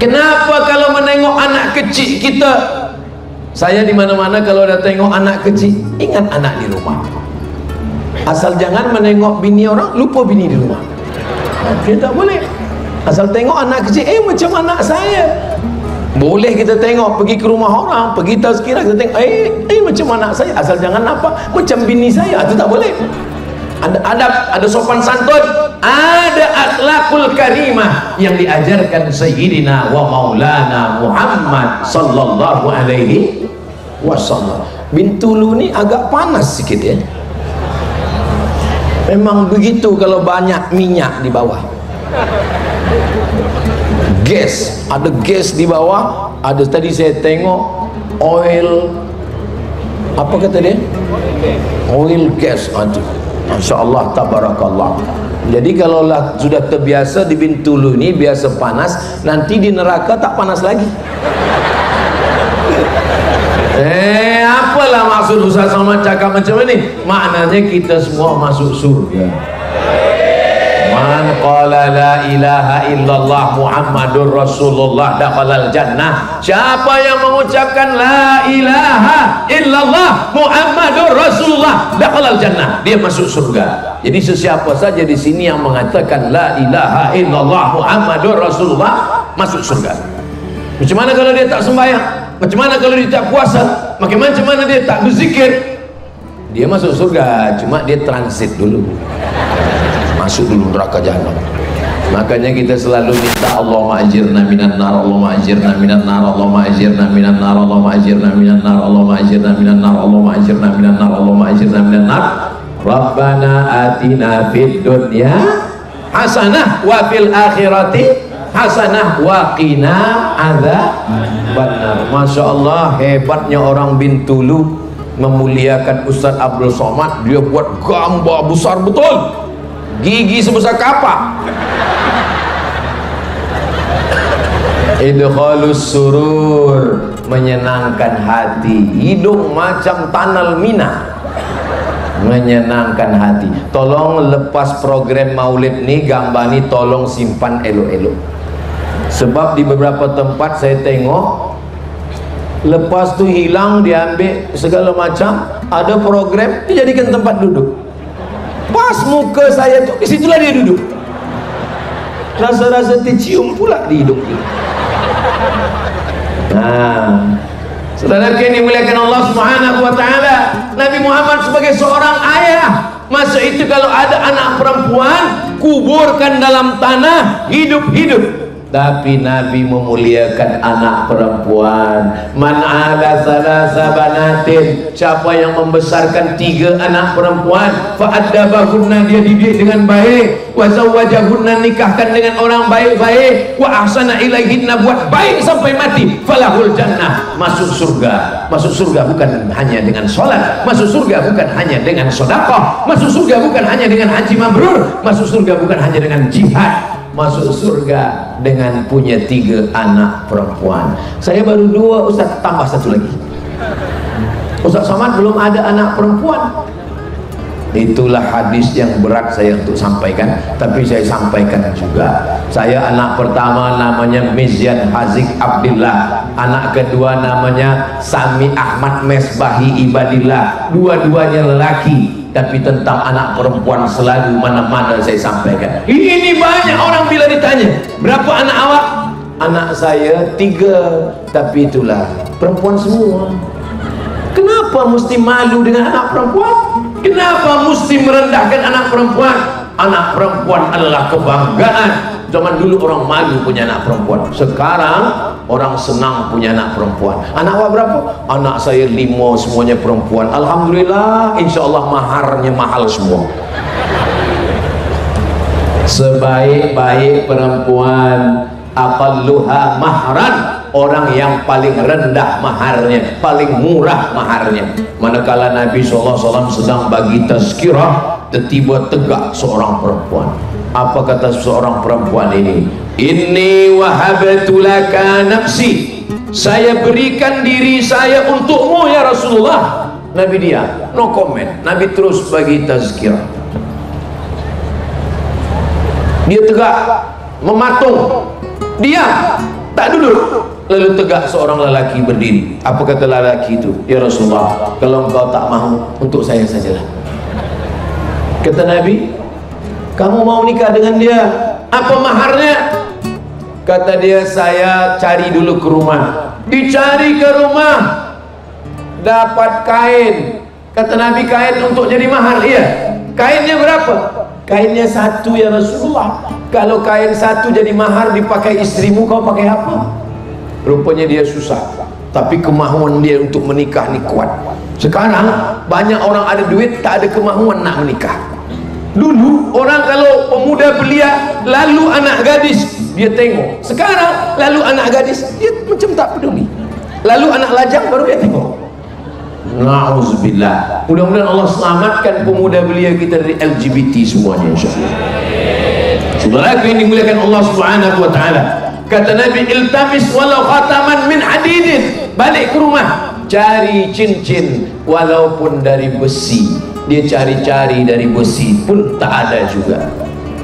Kenapa kalau menengok anak kecil kita, saya di mana-mana kalau ada tengok anak kecil, ingat anak di rumah. Asal jangan menengok bini orang, lupa bini di rumah. Kita tak boleh. Asal tengok anak kecil, macam anak saya. Boleh kita tengok, pergi ke rumah orang, pergi tazkirah, kita tengok, macam anak saya. Asal jangan apa, macam bini saya. Itu tak boleh. Ada adab, ada sopan santun, ada akhlakul karimah yang diajarkan Sayyidina wa Maulana Muhammad sallallahu alaihi wasallam. Bintulu ni agak panas sikit ya. Memang begitu kalau banyak minyak di bawah. Gas, ada gas di bawah. Ada tadi saya tengok oil, apa kata dia? Oil gas. Masya Allah, tabarakallah. Jadi kalau lah sudah terbiasa di Bintulu ini biasa panas, nanti di neraka tak panas lagi. Apalah maksud Ustaz Salman cakap macam ini? Maknanya kita semua masuk surga. Man qala la ilaha illallah Muhammadur Rasulullah dakhalal jannah. Siapa yang mengucapkan la ilaha illallah Muhammadur Rasulullah dakhalal jannah, dia masuk surga. Jadi sesiapa saja di sini yang mengatakan la ilaha illallah Muhammadur Rasulullah masuk surga. Macam mana kalau dia tak sembahyang? Macam mana kalau dia tak puasa? Macam mana dia tak berzikir? Dia masuk surga, cuma dia transit dulu. Masuk dulu neraka jahanam. Makanya kita selalu minta Allahumma ajirna minan nar, Allahumma ajirna minan nar, Allahumma ajirna minan nar, Allahumma ajirna minan nar, Allahumma ajirna minan nar, Allahumma ajirna minan nar, Allahumma ajirna minan nar. Rabbana atina fid dunya hasanah wa fil akhirati hasanah wa qina adzabannar. Masya Allah, hebatnya orang Bintulu. memuliakan Ustaz Abdul Somad, dia buat gambar besar betul, gigi sebesar kapak. Idkhalus surur, menyenangkan hati. Hidung macam tanal mina, menyenangkan hati. Tolong lepas program maulid ni, gambar ni tolong simpan elok-elok, sebab di beberapa tempat saya tengok lepas tu hilang, diambil segala macam, ada program dijadikan tempat duduk. Pas muka saya tu, di situlah dia duduk. Rasa-rasa tercium pula di hidung dia. Nah, saudara yang dimuliakan Allah Subhanahu wa taala, Nabi Muhammad sebagai seorang ayah, masa itu kalau ada anak perempuan, kuburkan dalam tanah hidup-hidup. Tapi Nabi memuliakan anak perempuan. Man ala salasa banatin, siapa yang membesarkan 3 anak perempuan, fa'addabahunna, dia didik dengan baik, wa zawwajahunna, nikahkan dengan orang baik-baik, wa ahsana ilaihinna, buat baik sampai mati, falahul jannah, masuk surga. Masuk surga bukan hanya dengan sholat, masuk surga bukan hanya dengan sedekah, masuk surga bukan hanya dengan haji mabrur, masuk surga bukan hanya dengan jihad, masuk surga dengan punya 3 anak perempuan. Saya baru 2, Ustaz, tambah 1 lagi. Ustaz Somad belum ada anak perempuan. Itulah hadis yang berat saya untuk sampaikan, tapi saya sampaikan juga. Saya anak pertama namanya Mizyan Hazik Abdillah, anak kedua namanya Sami Ahmad Mesbahi Ibadillah, dua-duanya lelaki. Tapi tentang anak perempuan selalu mana-mana saya sampaikan. Ini banyak orang bila ditanya, berapa anak awak? Anak saya 3, tapi itulah perempuan semua. Kenapa mesti malu dengan anak perempuan? Kenapa mesti merendahkan anak perempuan? Anak perempuan adalah kebanggaan. Zaman dulu orang malu punya anak perempuan, sekarang orang senang punya anak perempuan. Anak awak berapa? Anak saya 5, semuanya perempuan. Alhamdulillah, insya Allah maharnya mahal semua. Sebaik-baik perempuan, aqalluha mahran, orang yang paling rendah maharnya, paling murah maharnya. Manakala Nabi SAW sedang bagi tazkirah, tiba-tiba tegak seorang perempuan. Apa kata seorang perempuan ini? Inni wahabtu laka nafsi, saya berikan diri saya untukmu ya Rasulullah. Nabi dia no comment. Nabi terus bagi tazkirah. Dia tegak, mematung, diam, tak duduk. Lalu tegak seorang lelaki berdiri. Apa kata lelaki itu? Ya Rasulullah, kalau engkau tak mahu, untuk saya sajalah. Kata Nabi, kamu mau nikah dengan dia, apa maharnya? Kata dia, saya cari dulu ke rumah. Dicari ke rumah, dapat kain. Kata Nabi, kain untuk jadi mahar? Iya. Kainnya berapa? Kainnya 1 ya Rasulullah. Kalau kain 1 jadi mahar dipakai istrimu, kau pakai apa? Rupanya dia susah, tapi kemahuan dia untuk menikah ni kuat. Sekarang banyak orang ada duit, tak ada kemahuan nak menikah. Dulu orang kalau pemuda belia, lalu anak gadis dia tengok. Sekarang lalu anak gadis dia macam tak peduli. Lalu anak lajang baru dia tengok. Na'udzubillah. Mudah-mudahan Allah selamatkan pemuda belia kita dari LGBT semuanya, insyaallah. Saudara yang dimuliakan Allah Subhanahu wa taala, kata Nabi, iltamis walau khataman min hadidin. Balik ke rumah, cari cincin walaupun dari besi. Dia cari-cari dari besi pun tak ada juga.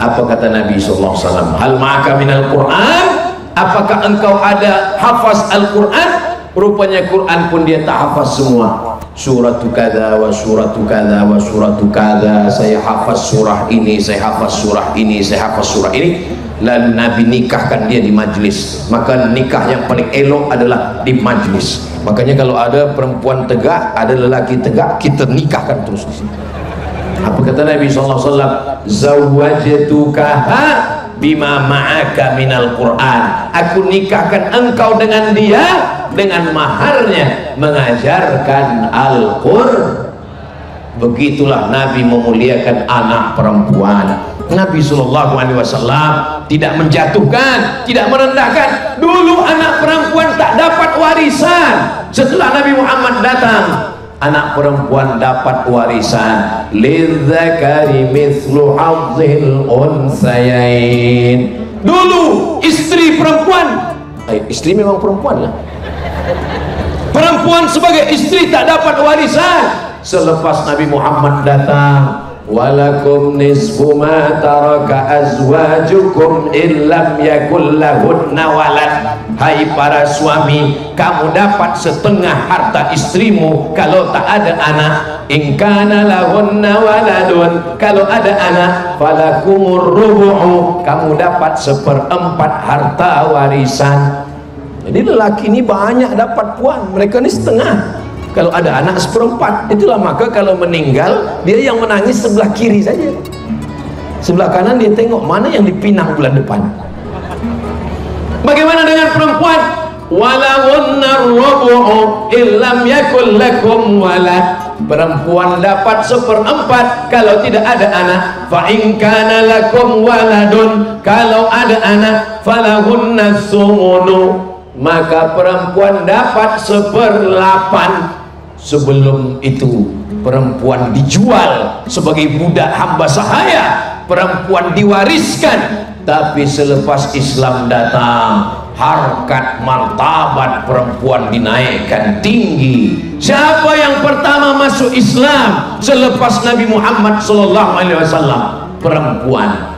Apa kata Nabi SAW? Hal ma'aka minal Qur'an, apakah engkau ada hafaz Al-Quran? Rupanya Quran pun dia tak hafaz semua. Suratu kada wa suratu kada wa suratu kada, saya hafaz surah ini, saya hafaz surah ini, saya hafaz surah ini. Lalu Nabi nikahkan dia di majlis. Maka nikah yang paling elok adalah di majlis. Makanya kalau ada perempuan tegak, ada lelaki tegak, kita nikahkan terus di sini. Apa kata Nabi SAW? Zawwajtukaha bima ma'aka minal Qur'an. Aku nikahkan engkau dengan dia dengan maharnya mengajarkan Al-Qur'an. Begitulah Nabi memuliakan anak perempuan. Nabi SAW tidak menjatuhkan, tidak merendahkan. Dulu anak perempuan tak dapat warisan. Setelah Nabi Muhammad datang, anak perempuan dapat warisan. Lidzakari mithlu hadzil unsayain. Dulu istri perempuan, istri memang perempuan lah, perempuan sebagai istri tak dapat warisan. Selepas Nabi Muhammad datang, walakum nisfu ma taraka azwajukum illam yakul lahunna walad. Hai para suami, kamu dapat setengah harta istrimu kalau tak ada anak. In kana lahunna waladun, kalau ada anak, falakumur rubu'u, kamu dapat 1/4 harta warisan. Jadi lelaki ini banyak dapat puan, mereka ini setengah. Kalau ada anak 1/4. Itulah maka kalau meninggal, dia yang menangis sebelah kiri saja, sebelah kanan dia tengok mana yang dipinang bulan depan. Bagaimana dengan perempuan? Walahunna rubu'u illam yakul lakum walad. Perempuan dapat 1/4 kalau tidak ada anak. Fa in kana lakum waladun, kalau ada anak, falahunna sumunu, maka perempuan dapat 1/8. Sebelum itu perempuan dijual sebagai budak hamba sahaya, perempuan diwariskan. Tapi selepas Islam datang, harkat martabat perempuan dinaikkan tinggi. Siapa yang pertama masuk Islam selepas Nabi Muhammad SAW? Perempuan.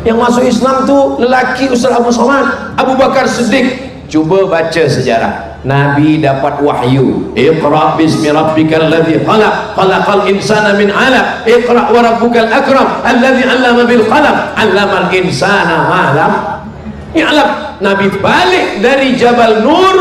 Yang masuk Islam tu lelaki, Ustaz Abu Somad, Abu Bakar Siddiq. Cuba baca sejarah. Nabi dapat wahyu, Iqra bismi rabbikal ladzi khalaq, khalaqal insana min 'alaq, Iqra wa rabbukal akram, alladzi 'allama bil qalam, 'allamal insana ma lam ya'lam. Nabi balik dari Jabal Nur,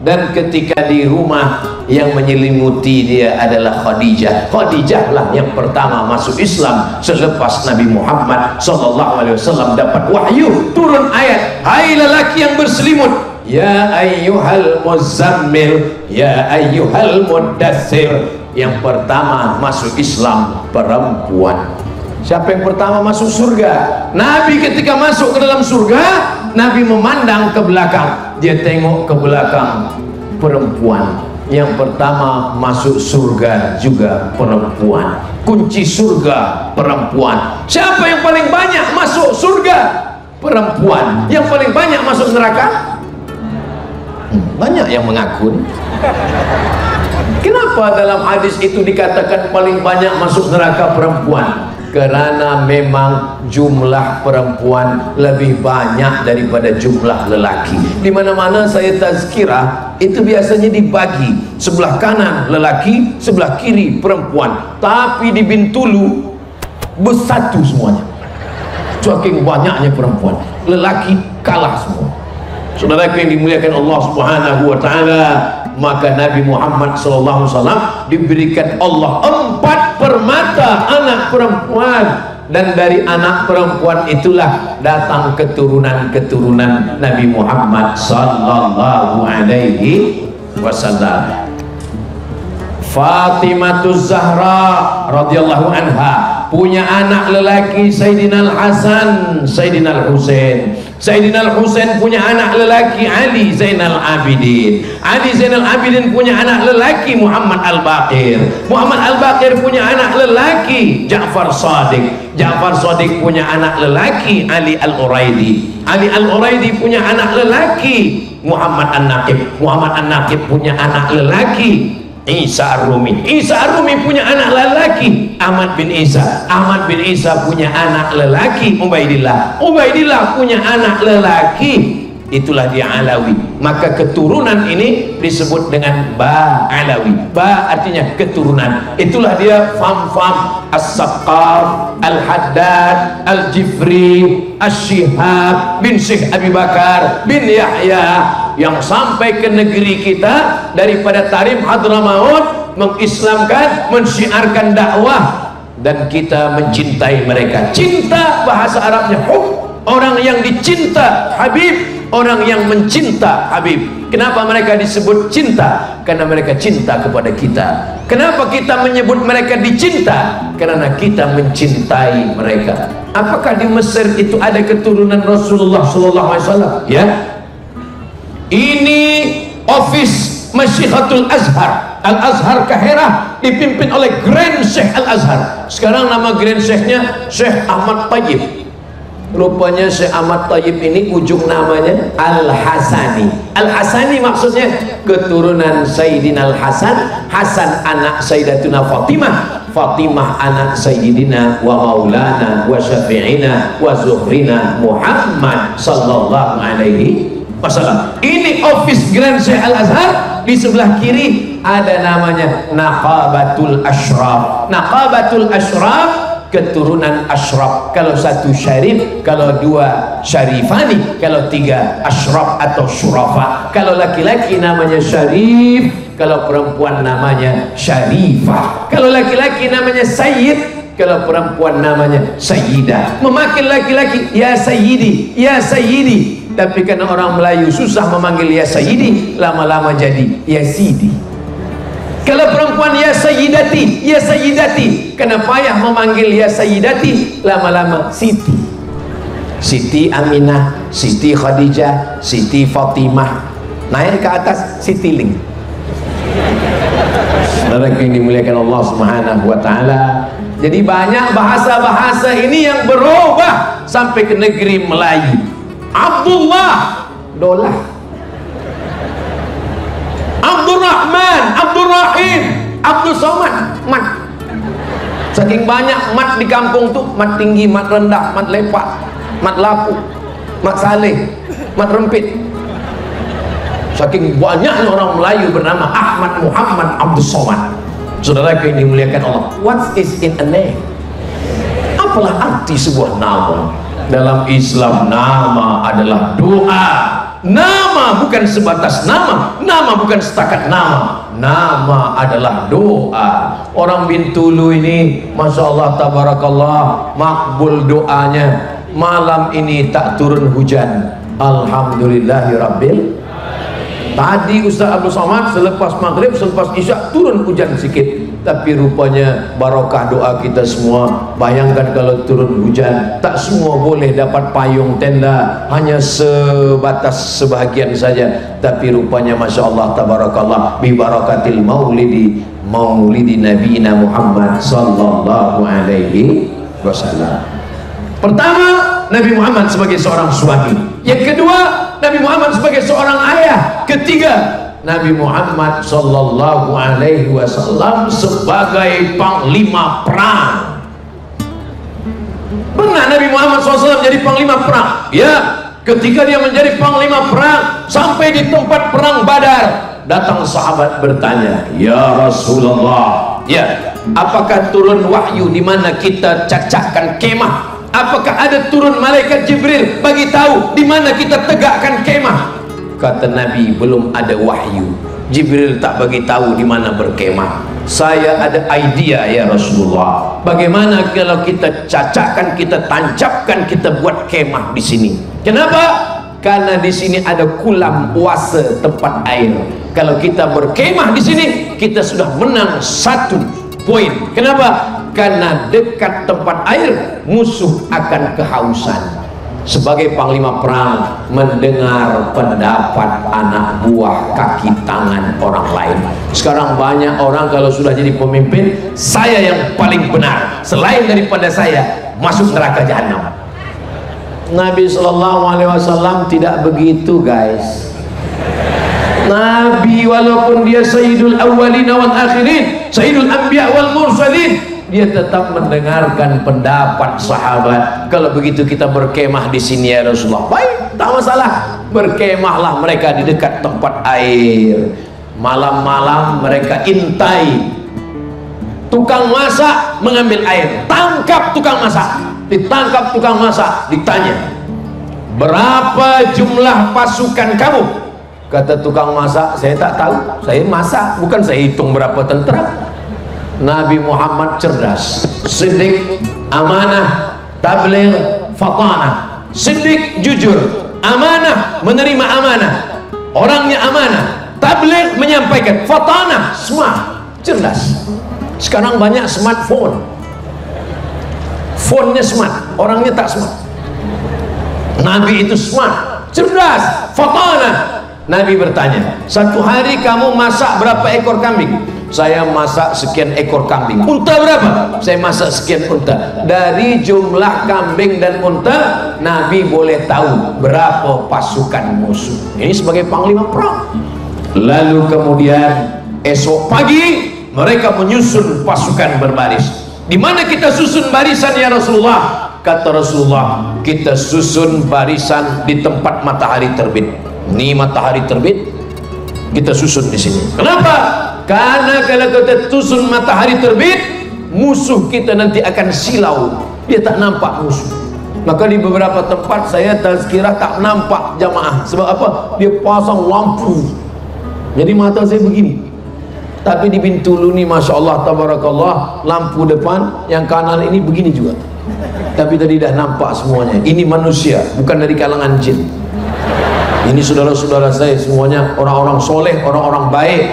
dan ketika di rumah yang menyelimuti dia adalah Khadijah. Khadijah lah yang pertama masuk Islam selepas Nabi Muhammad SAW dapat wahyu, turun ayat, hai lelaki yang berselimut, ya ayyuhal muzammil, ya ayyuhal muddathir. Yang pertama masuk Islam perempuan. Siapa yang pertama masuk surga? Nabi ketika masuk ke dalam surga, Nabi memandang ke belakang, dia tengok ke belakang, perempuan. Yang pertama masuk surga juga perempuan. Kunci surga perempuan. Siapa yang paling banyak masuk surga? Perempuan. Yang paling banyak masuk neraka? Banyak yang mengaku. Kenapa dalam hadis itu dikatakan paling banyak masuk neraka perempuan? Karena memang jumlah perempuan lebih banyak daripada jumlah lelaki. Di mana-mana saya tazkirah itu biasanya dibagi, sebelah kanan lelaki, sebelah kiri perempuan. Tapi di Bintulu bersatu semuanya. Saking banyaknya perempuan, lelaki kalah semua. Saudaraku yang dimuliakan Allah Subhanahu wa taala, maka Nabi Muhammad SAW diberikan Allah 4 permata anak perempuan, dan dari anak perempuan itulah datang keturunan-keturunan Nabi Muhammad sallallahu alaihi wasallam. Fatimah Zahra radhiyallahu anha punya anak lelaki Sayyidina Al-Hasan, Sayyidina Al-Husain. Sayyidina Al-Husain punya anak lelaki Ali Zainal Abidin. Ali Zainal Abidin punya anak lelaki Muhammad Al-Baqir. Muhammad Al-Baqir punya anak lelaki Ja'far Shadiq. Ja'far Shadiq punya anak lelaki Ali Al-Uraidi. Ali Al-Uraidi punya anak lelaki Muhammad An-Naqib. Muhammad An-Naqib punya anak lelaki Isa Ar-Rumi. Isa Ar-Rumi punya anak lelaki Ahmad bin Isa. Ahmad bin Isa punya anak lelaki Ubaidillah. Ubaidillah punya anak lelaki, itulah dia Alawi. Maka keturunan ini disebut dengan Ba Alawi. Ba artinya keturunan. Itulah dia Fam-Fam, As-Saqqaf, Al-Haddad, Al-Jifri, Asy-Syihab bin Syekh Abi Bakar bin Yahya, yang sampai ke negeri kita daripada Tarim Hadramaut, mengislamkan, mensyiarkan dakwah, dan kita mencintai mereka. Cinta bahasa Arabnya hub, orang yang dicinta Habib, orang yang mencinta Habib. Kenapa mereka disebut cinta? Karena mereka cinta kepada kita. Kenapa kita menyebut mereka dicinta? Karena kita mencintai mereka. Apakah di Mesir itu ada keturunan Rasulullah SAW? Ya. Ini office Masyihatul Azhar, Al-Azhar Kaherah dipimpin oleh Grand Syekh Al-Azhar. Sekarang nama Grand Syekhnya Syekh Ahmad Tayyib. Rupanya Syekh Ahmad Tayyib ini ujung namanya Al-Hasani. Al-Hasani maksudnya keturunan Sayyidina Al-Hasan, Hasan anak Sayyidatuna Fatimah, Fatimah anak Sayyidina wa Maulana wa Syafi'ina wa Zuhrina Muhammad sallallahu alaihi wasallam. Ini office Grand Syekh Al-Azhar. Di sebelah kiri ada namanya Naqabatul Ashraf. Naqabatul Ashraf keturunan Ashraf. Kalau satu syarif, kalau dua syarifani, kalau tiga Ashraf atau syurafa. Kalau laki-laki namanya syarif, kalau perempuan namanya syarifah. Kalau laki-laki namanya sayyid, kalau perempuan namanya sayyidah. Memanggil laki-laki ya sayyidi, ya sayyidi. Tapi karena orang Melayu susah memanggil ya sayyidi, lama-lama jadi ya sidi. Kalau perempuan ya sayyidati, ya sayyidati, karena payah memanggil ya sayyidati, lama-lama siti. Siti Aminah, Siti Khadijah, Siti Fatimah, naik ke atas Siti Ling. Saudara yang dimuliakan Allah Subhanahu wa taala. Jadi banyak bahasa-bahasa ini yang berubah sampai ke negeri Melayu. Abdullah, dolah. Abdurrahman, Abdurrahim, Abdul Somad, mat. Saking banyak mat di kampung tuh, mat tinggi, mat rendah, mat lepak, mat lapu, mat saleh, mat rempit. Saking banyaknya orang Melayu bernama Ahmad Muhammad Abdul Somad. Saudara yang dimuliakan Allah, what is in a name? Apalah arti sebuah nama? Dalam Islam nama adalah doa. Nama bukan sebatas nama, nama bukan setakat nama, nama adalah doa. Orang Bintulu ini Masya Allah tabarakallah makbul doanya. Malam ini tak turun hujan, alhamdulillahirabbil. Tadi Ustaz Abdul Somad selepas maghrib, selepas isya turun hujan sedikit. Tapi rupanya barokah doa kita semua. Bayangkan kalau turun hujan, tak semua boleh dapat payung tenda, hanya sebatas sebahagian saja. Tapi rupanya Masya Allah tabarakallah bi barakatil maulidi Nabiyina Muhammad sallallahu alaihi wasallam. Pertama, Nabi Muhammad sebagai seorang suami. Yang kedua, Nabi Muhammad sebagai seorang ayah. Ketiga, Nabi Muhammad sallallahu alaihi wasallam sebagai panglima perang. Pernah Nabi Muhammad SAW jadi panglima perang? Ya, ketika dia menjadi panglima perang sampai di tempat perang Badar, datang sahabat bertanya, "Ya Rasulullah, ya, apakah turun wahyu di mana kita cacahkan kemah? Apakah ada turun malaikat Jibril bagi tahu di mana kita tegakkan kemah?" Kata Nabi, belum ada wahyu. Jibril tak bagi tahu di mana berkemah. Saya ada idea ya Rasulullah. Bagaimana kalau kita cacahkan, kita tancapkan, kita buat kemah di sini? Kenapa? Karena di sini ada kulam oase tempat air. Kalau kita berkemah di sini, kita sudah menang 1 poin. Kenapa? Karena dekat tempat air musuh akan kehausan. Sebagai panglima perang, mendengar pendapat anak buah, kaki tangan orang lain. Sekarang banyak orang kalau sudah jadi pemimpin, saya yang paling benar, selain daripada saya masuk neraka jahanam. Nabi SAW tidak begitu, guys. Nabi walaupun dia sayyidul awwalin wal akhirin, sayyidul anbiya wal mursalin, dia tetap mendengarkan pendapat sahabat. Kalau begitu kita berkemah di sini ya Rasulullah. Baik, tak masalah. Berkemahlah mereka di dekat tempat air. Malam-malam mereka intai tukang masak mengambil air. Tangkap tukang masak. Ditangkap tukang masak, ditanya, "Berapa jumlah pasukan kamu?" Kata tukang masak, "Saya tak tahu. Saya masak, bukan saya hitung berapa tentara." Nabi Muhammad cerdas, siddiq, amanah, tabligh, fatanah. Siddiq jujur, amanah menerima amanah, orangnya amanah, tabligh menyampaikan, fatanah smart, cerdas. Sekarang banyak smartphone, phone-nya smart, orangnya tak smart. Nabi itu smart, cerdas, fatanah, Nabi bertanya, satu hari kamu masak berapa ekor kambing? Saya masak sekian ekor kambing. Unta berapa? Saya masak sekian unta. Dari jumlah kambing dan unta, Nabi boleh tahu berapa pasukan musuh. Ini sebagai panglima perang. Lalu kemudian esok pagi mereka menyusun pasukan berbaris. Di mana kita susun barisan ya Rasulullah? Kata Rasulullah, kita susun barisan di tempat matahari terbit. Ini matahari terbit, kita susun di sini. Kenapa? Karena kalau kita susun matahari terbit, musuh kita nanti akan silau, dia tak nampak musuh. Maka di beberapa tempat saya tazkirah tak nampak jamaah. Sebab apa? Dia pasang lampu, jadi mata saya begini. Tapi di Bintulu ni Masya Allah tabarakallah, lampu depan yang kanan ini begini juga. Tapi tadi dah nampak semuanya. Ini manusia, bukan dari kalangan jin. Ini saudara-saudara saya semuanya orang-orang soleh, orang-orang baik.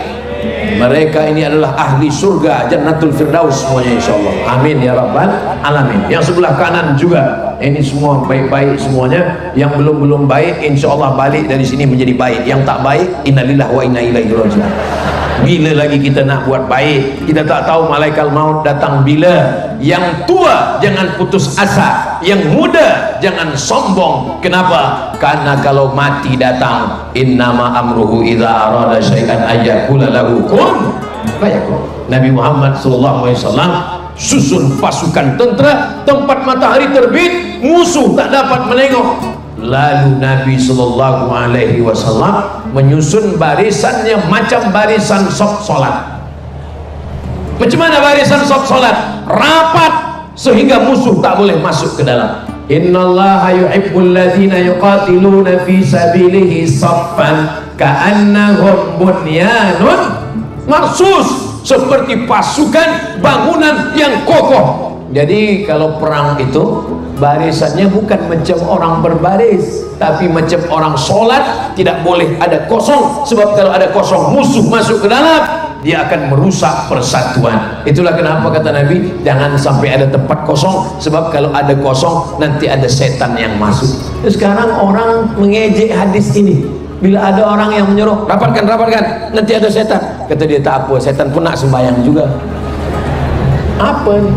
Mereka ini adalah ahli surga, Jannatul Firdaus semuanya insyaallah. Amin ya rabbal alamin. Yang sebelah kanan juga, ini semua baik-baik semuanya. Yang belum baik insyaallah balik dari sini menjadi baik. Yang tak baik, innalillahi wa inna ilaihi raji'un. Bila lagi kita nak buat baik? Kita tak tahu malaikat maut datang bila. Yang tua jangan putus asa, yang muda jangan sombong. Kenapa? Karena kalau mati datang, innama amruhu idza arada syai'an ayyakula lahu kun fayakun. Nabi Muhammad SAW susun pasukan tentera, tempat matahari terbit, musuh tak dapat menengok. Lalu Nabi SAW menyusun barisannya macam barisan saf solat. Macam mana barisan saf solat? Rapat sehingga musuh tak boleh masuk ke dalam. Innallaha yuhibbul ladzina yuqatiluna fi sabilihi saffan ka'annahum bunyanun marsus, seperti pasukan bangunan yang kokoh. Jadi kalau perang itu barisannya bukan macam orang berbaris, tapi macam orang solat, tidak boleh ada kosong. Sebab kalau ada kosong, musuh masuk ke dalam, dia akan merusak persatuan. Itulah kenapa kata Nabi, jangan sampai ada tempat kosong. Sebab kalau ada kosong, nanti ada setan yang masuk. Sekarang orang mengejek hadis ini. Bila ada orang yang menyuruh, rapatkan, nanti ada setan. Kata dia, tak apa, setan pun nak sembahyang juga. Apa ni?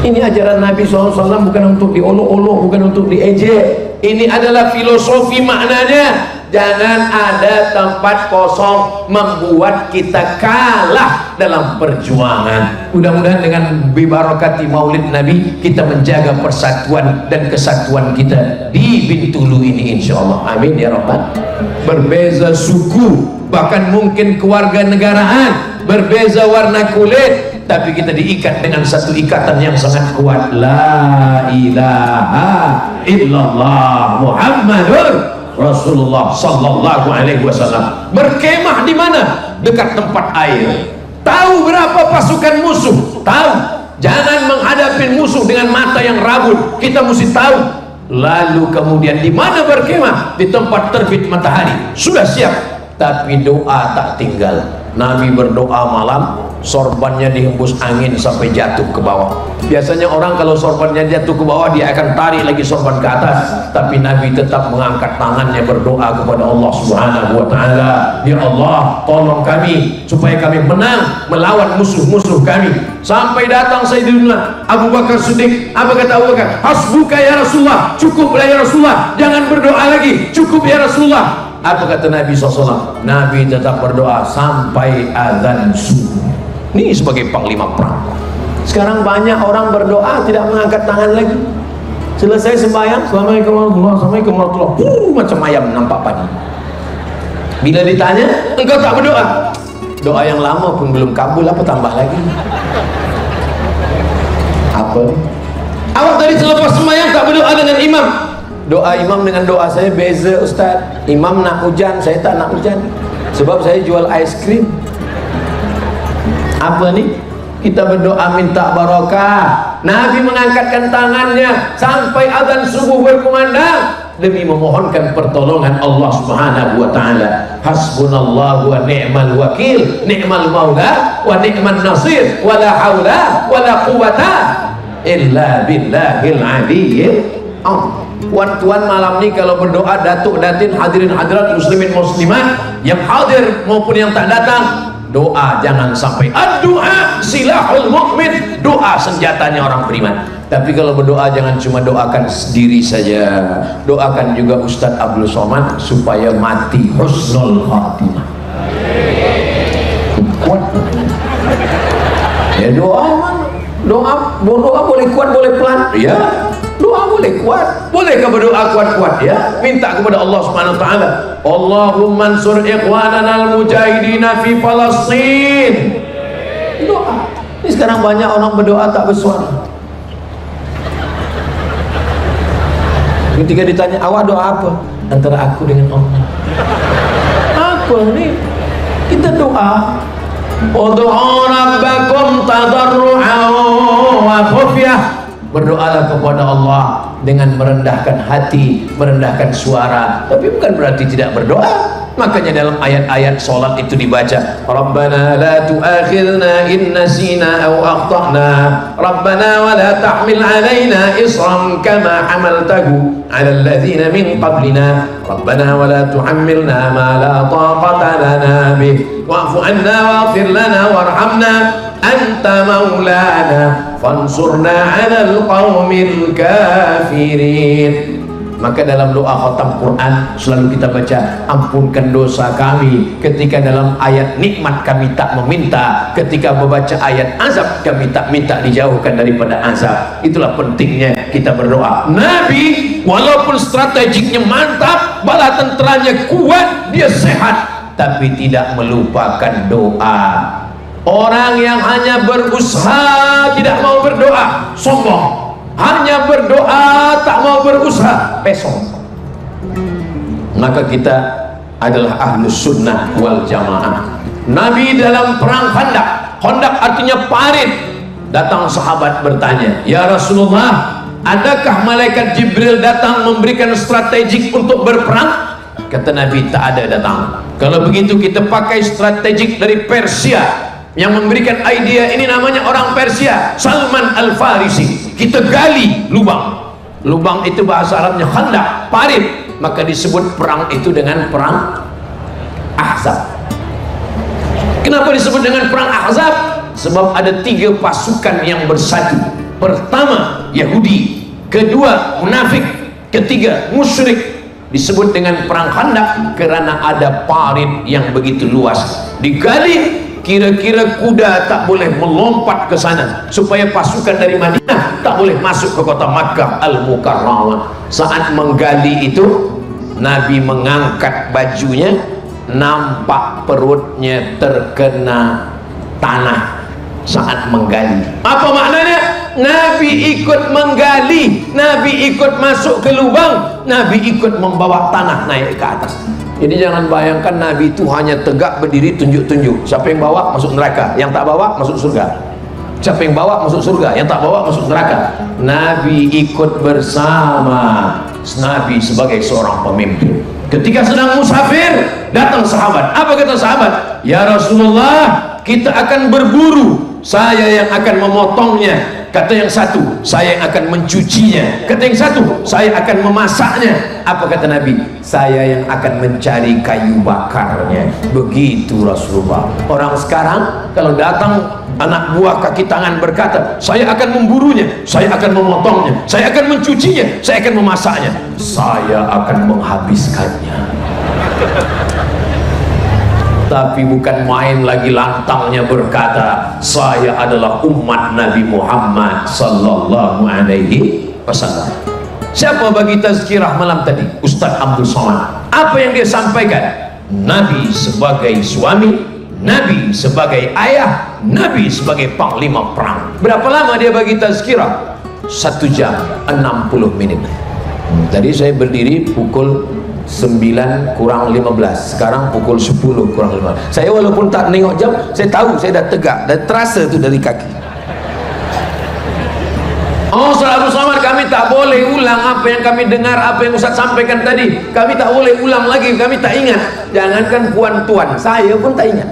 Ini ajaran Nabi SAW bukan untuk diolok-olok, bukan untuk diejek. Ini adalah filosofi maknanya. Jangan ada tempat kosong membuat kita kalah dalam perjuangan. Mudah-mudahan dengan bibarakati maulid Nabi, kita menjaga persatuan dan kesatuan kita di Bintulu ini insyaAllah. Amin ya rabbal. Berbeza suku, bahkan mungkin kewarganegaraan, berbeza warna kulit, tapi kita diikat dengan satu ikatan yang sangat kuat. La ilaha illallah Muhammadur Rasulullah sallallahu alaihi wasallam. Berkemah di mana? Dekat tempat air. Tahu berapa pasukan musuh? Tahu. Jangan menghadapi musuh dengan mata yang rabun. Kita mesti tahu. Lalu kemudian di mana berkemah? Di tempat terbit matahari. Sudah siap. Tapi doa tak tinggal. Nabi berdoa malam, sorbannya dihembus angin sampai jatuh ke bawah. Biasanya orang kalau sorbannya jatuh ke bawah, dia akan tarik lagi sorban ke atas. Tapi Nabi tetap mengangkat tangannya berdoa kepada Allah Subhanahu wa ta'ala. Ya Allah, tolong kami supaya kami menang melawan musuh-musuh kami. Sampai datang Sayyidina Abu Bakar Siddiq. Apa kata Abu Bakar? Hasbuka ya Rasulullah, cukuplah ya Rasulullah, jangan berdoa lagi, cukup ya Rasulullah. Apa kata Nabi SAW? Nabi tetap berdoa sampai azan subuh. Ini sebagai panglima perang. Sekarang banyak orang berdoa tidak mengangkat tangan lagi. Selesai sembahyang, Assalamualaikum warahmatullahi wabarakatuh, macam ayam nampak padi. Bila ditanya, engkau tak berdoa? Doa yang lama pun belum kabul, apa tambah lagi? Apa nih? Awak tadi selepas sembahyang tak berdoa dengan imam. Doa imam dengan doa saya beza Ustaz. Imam nak hujan, saya tak nak hujan. Sebab saya jual ais krim. Apa nih? Kita berdoa minta barakah. Nabi mengangkatkan tangannya sampai azan subuh berkumandang demi memohonkan pertolongan Allah Subhanahu wa ta'ala. Hasbunallahu wa ni'mal wakil, ni'mal maula wa ni'man nasir, wa la hawla wa la quwata illa billahil aliyyil Tuan-tuan malam ini kalau berdoa, datuk datin, hadirin hadirat, muslimin muslimat yang hadir maupun yang tak datang, doa jangan sampai. Ad-du'a silahul mu'min, doa senjatanya orang beriman. Tapi kalau berdoa jangan cuma doakan diri saja, doakan juga Ustadz Abdul Somad supaya mati husnul khatimah. Kuat ya doa boleh kuat boleh pelan ya, doa boleh kuat, bolehkah berdoa kuat-kuat ya, minta kepada Allah Subhanahu wa taala, Allahumma ansur ikhwanana al-mujahidina fi Palestin. Doa. Ini sekarang banyak orang berdoa tak bersuara. Ketika ditanya, awak doa apa? Antara aku dengan Allah. Apa nih? Kita doa, ud'u rabbakum tadarru'an wa khufyah. Berdoalah kepada Allah dengan merendahkan hati, merendahkan suara. Tapi bukan berarti tidak berdoa. Makanya dalam ayat-ayat salat itu dibaca, Rabbana la tu'akhidna in nasina aw akhtana, Rabbana wa la tahmil alaina isran kama hamaltahu ala alladhina min qablina, Rabbana wa la tuhammilna ma la taqata lana bih, wa'fu anna waghfir lana warhamna anta maulana fansurna 'alal qaumil kafirin. Maka dalam doa khatam Quran selalu kita baca, ampunkan dosa kami. Ketika dalam ayat nikmat kami tak meminta, ketika membaca ayat azab kami tak minta dijauhkan daripada azab. Itulah pentingnya kita berdoa. Nabi walaupun strategiknya mantap, bala tenteranya kuat, dia sehat, tapi tidak melupakan doa. Orang yang hanya berusaha tidak mau berdoa, sombong. Hanya berdoa tak mau berusaha, pesong. Maka kita adalah ahlus sunnah wal jamaah. Nabi dalam perang Khandaq, Khandaq artinya parit, datang sahabat bertanya, ya Rasulullah, adakah malaikat Jibril datang memberikan strategik untuk berperang? Kata Nabi, tak ada datang. Kalau begitu kita pakai strategik dari Persia. Yang memberikan idea ini namanya orang Persia, Salman Al-Farisi. Kita gali lubang. Lubang itu bahasa Arabnya Khandaq, parit. Maka disebut perang itu dengan perang Ahzab. Kenapa disebut dengan perang Ahzab? Sebab ada 3 pasukan yang bersatu. Pertama Yahudi, kedua munafik, ketiga musyrik. Disebut dengan perang Khandaq karena ada parit yang begitu luas. Digali, kira-kira kuda tak boleh melompat ke sana, supaya pasukan dari Madinah tak boleh masuk ke kota Makkah Al-Mukarramah. Saat menggali itu, Nabi mengangkat bajunya, nampak perutnya terkena tanah saat menggali. Apa maknanya? Nabi ikut menggali, Nabi ikut masuk ke lubang, Nabi ikut membawa tanah naik ke atas. Jadi jangan bayangkan Nabi itu hanya tegak berdiri tunjuk-tunjuk. Siapa yang bawa masuk neraka, yang tak bawa masuk surga. Siapa yang bawa masuk surga, yang tak bawa masuk neraka. Nabi ikut bersama. Nabi sebagai seorang pemimpin. Ketika sedang musafir, datang sahabat. Apa kata sahabat? Ya Rasulullah, kita akan berburu. Saya yang akan memotongnya. Kata yang satu, saya yang akan mencucinya. Kata yang satu, saya akan memasaknya. Apa kata Nabi? Saya yang akan mencari kayu bakarnya. Begitu Rasulullah. Orang sekarang kalau datang anak buah kaki tangan berkata, saya akan memburunya, saya akan memotongnya, saya akan mencucinya, saya akan memasaknya, saya akan menghabiskannya. Tapi bukan main lagi lantangnya berkata, saya adalah umat Nabi Muhammad sallallahu alaihi wasallam. Siapa bagi tazkirah malam tadi? Ustadz Abdul Somad. Apa yang dia sampaikan? Nabi sebagai suami, Nabi sebagai ayah, Nabi sebagai panglima perang. Berapa lama dia bagi tazkirah? 1 jam 60 menit. Tadi saya berdiri pukul 9 kurang 15, sekarang pukul 10 kurang 15. Saya walaupun tak nengok jam, saya tahu saya dah tegak dan terasa tu dari kaki. Oh, Ustaz Abdul Somad, kami tak boleh ulang apa yang kami dengar, apa yang Ustaz sampaikan tadi. Kami tak boleh ulang lagi, kami tak ingat. Jangankan puan tuan, saya pun tak ingat.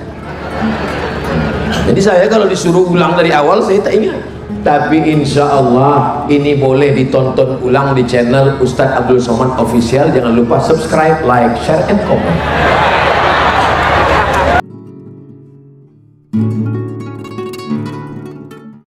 Jadi saya kalau disuruh ulang dari awal, saya tak ingat. tapi insya Allah ini boleh ditonton ulang di channel Ustadz Abdul Somad Official. Jangan lupa subscribe, like, share, and comment.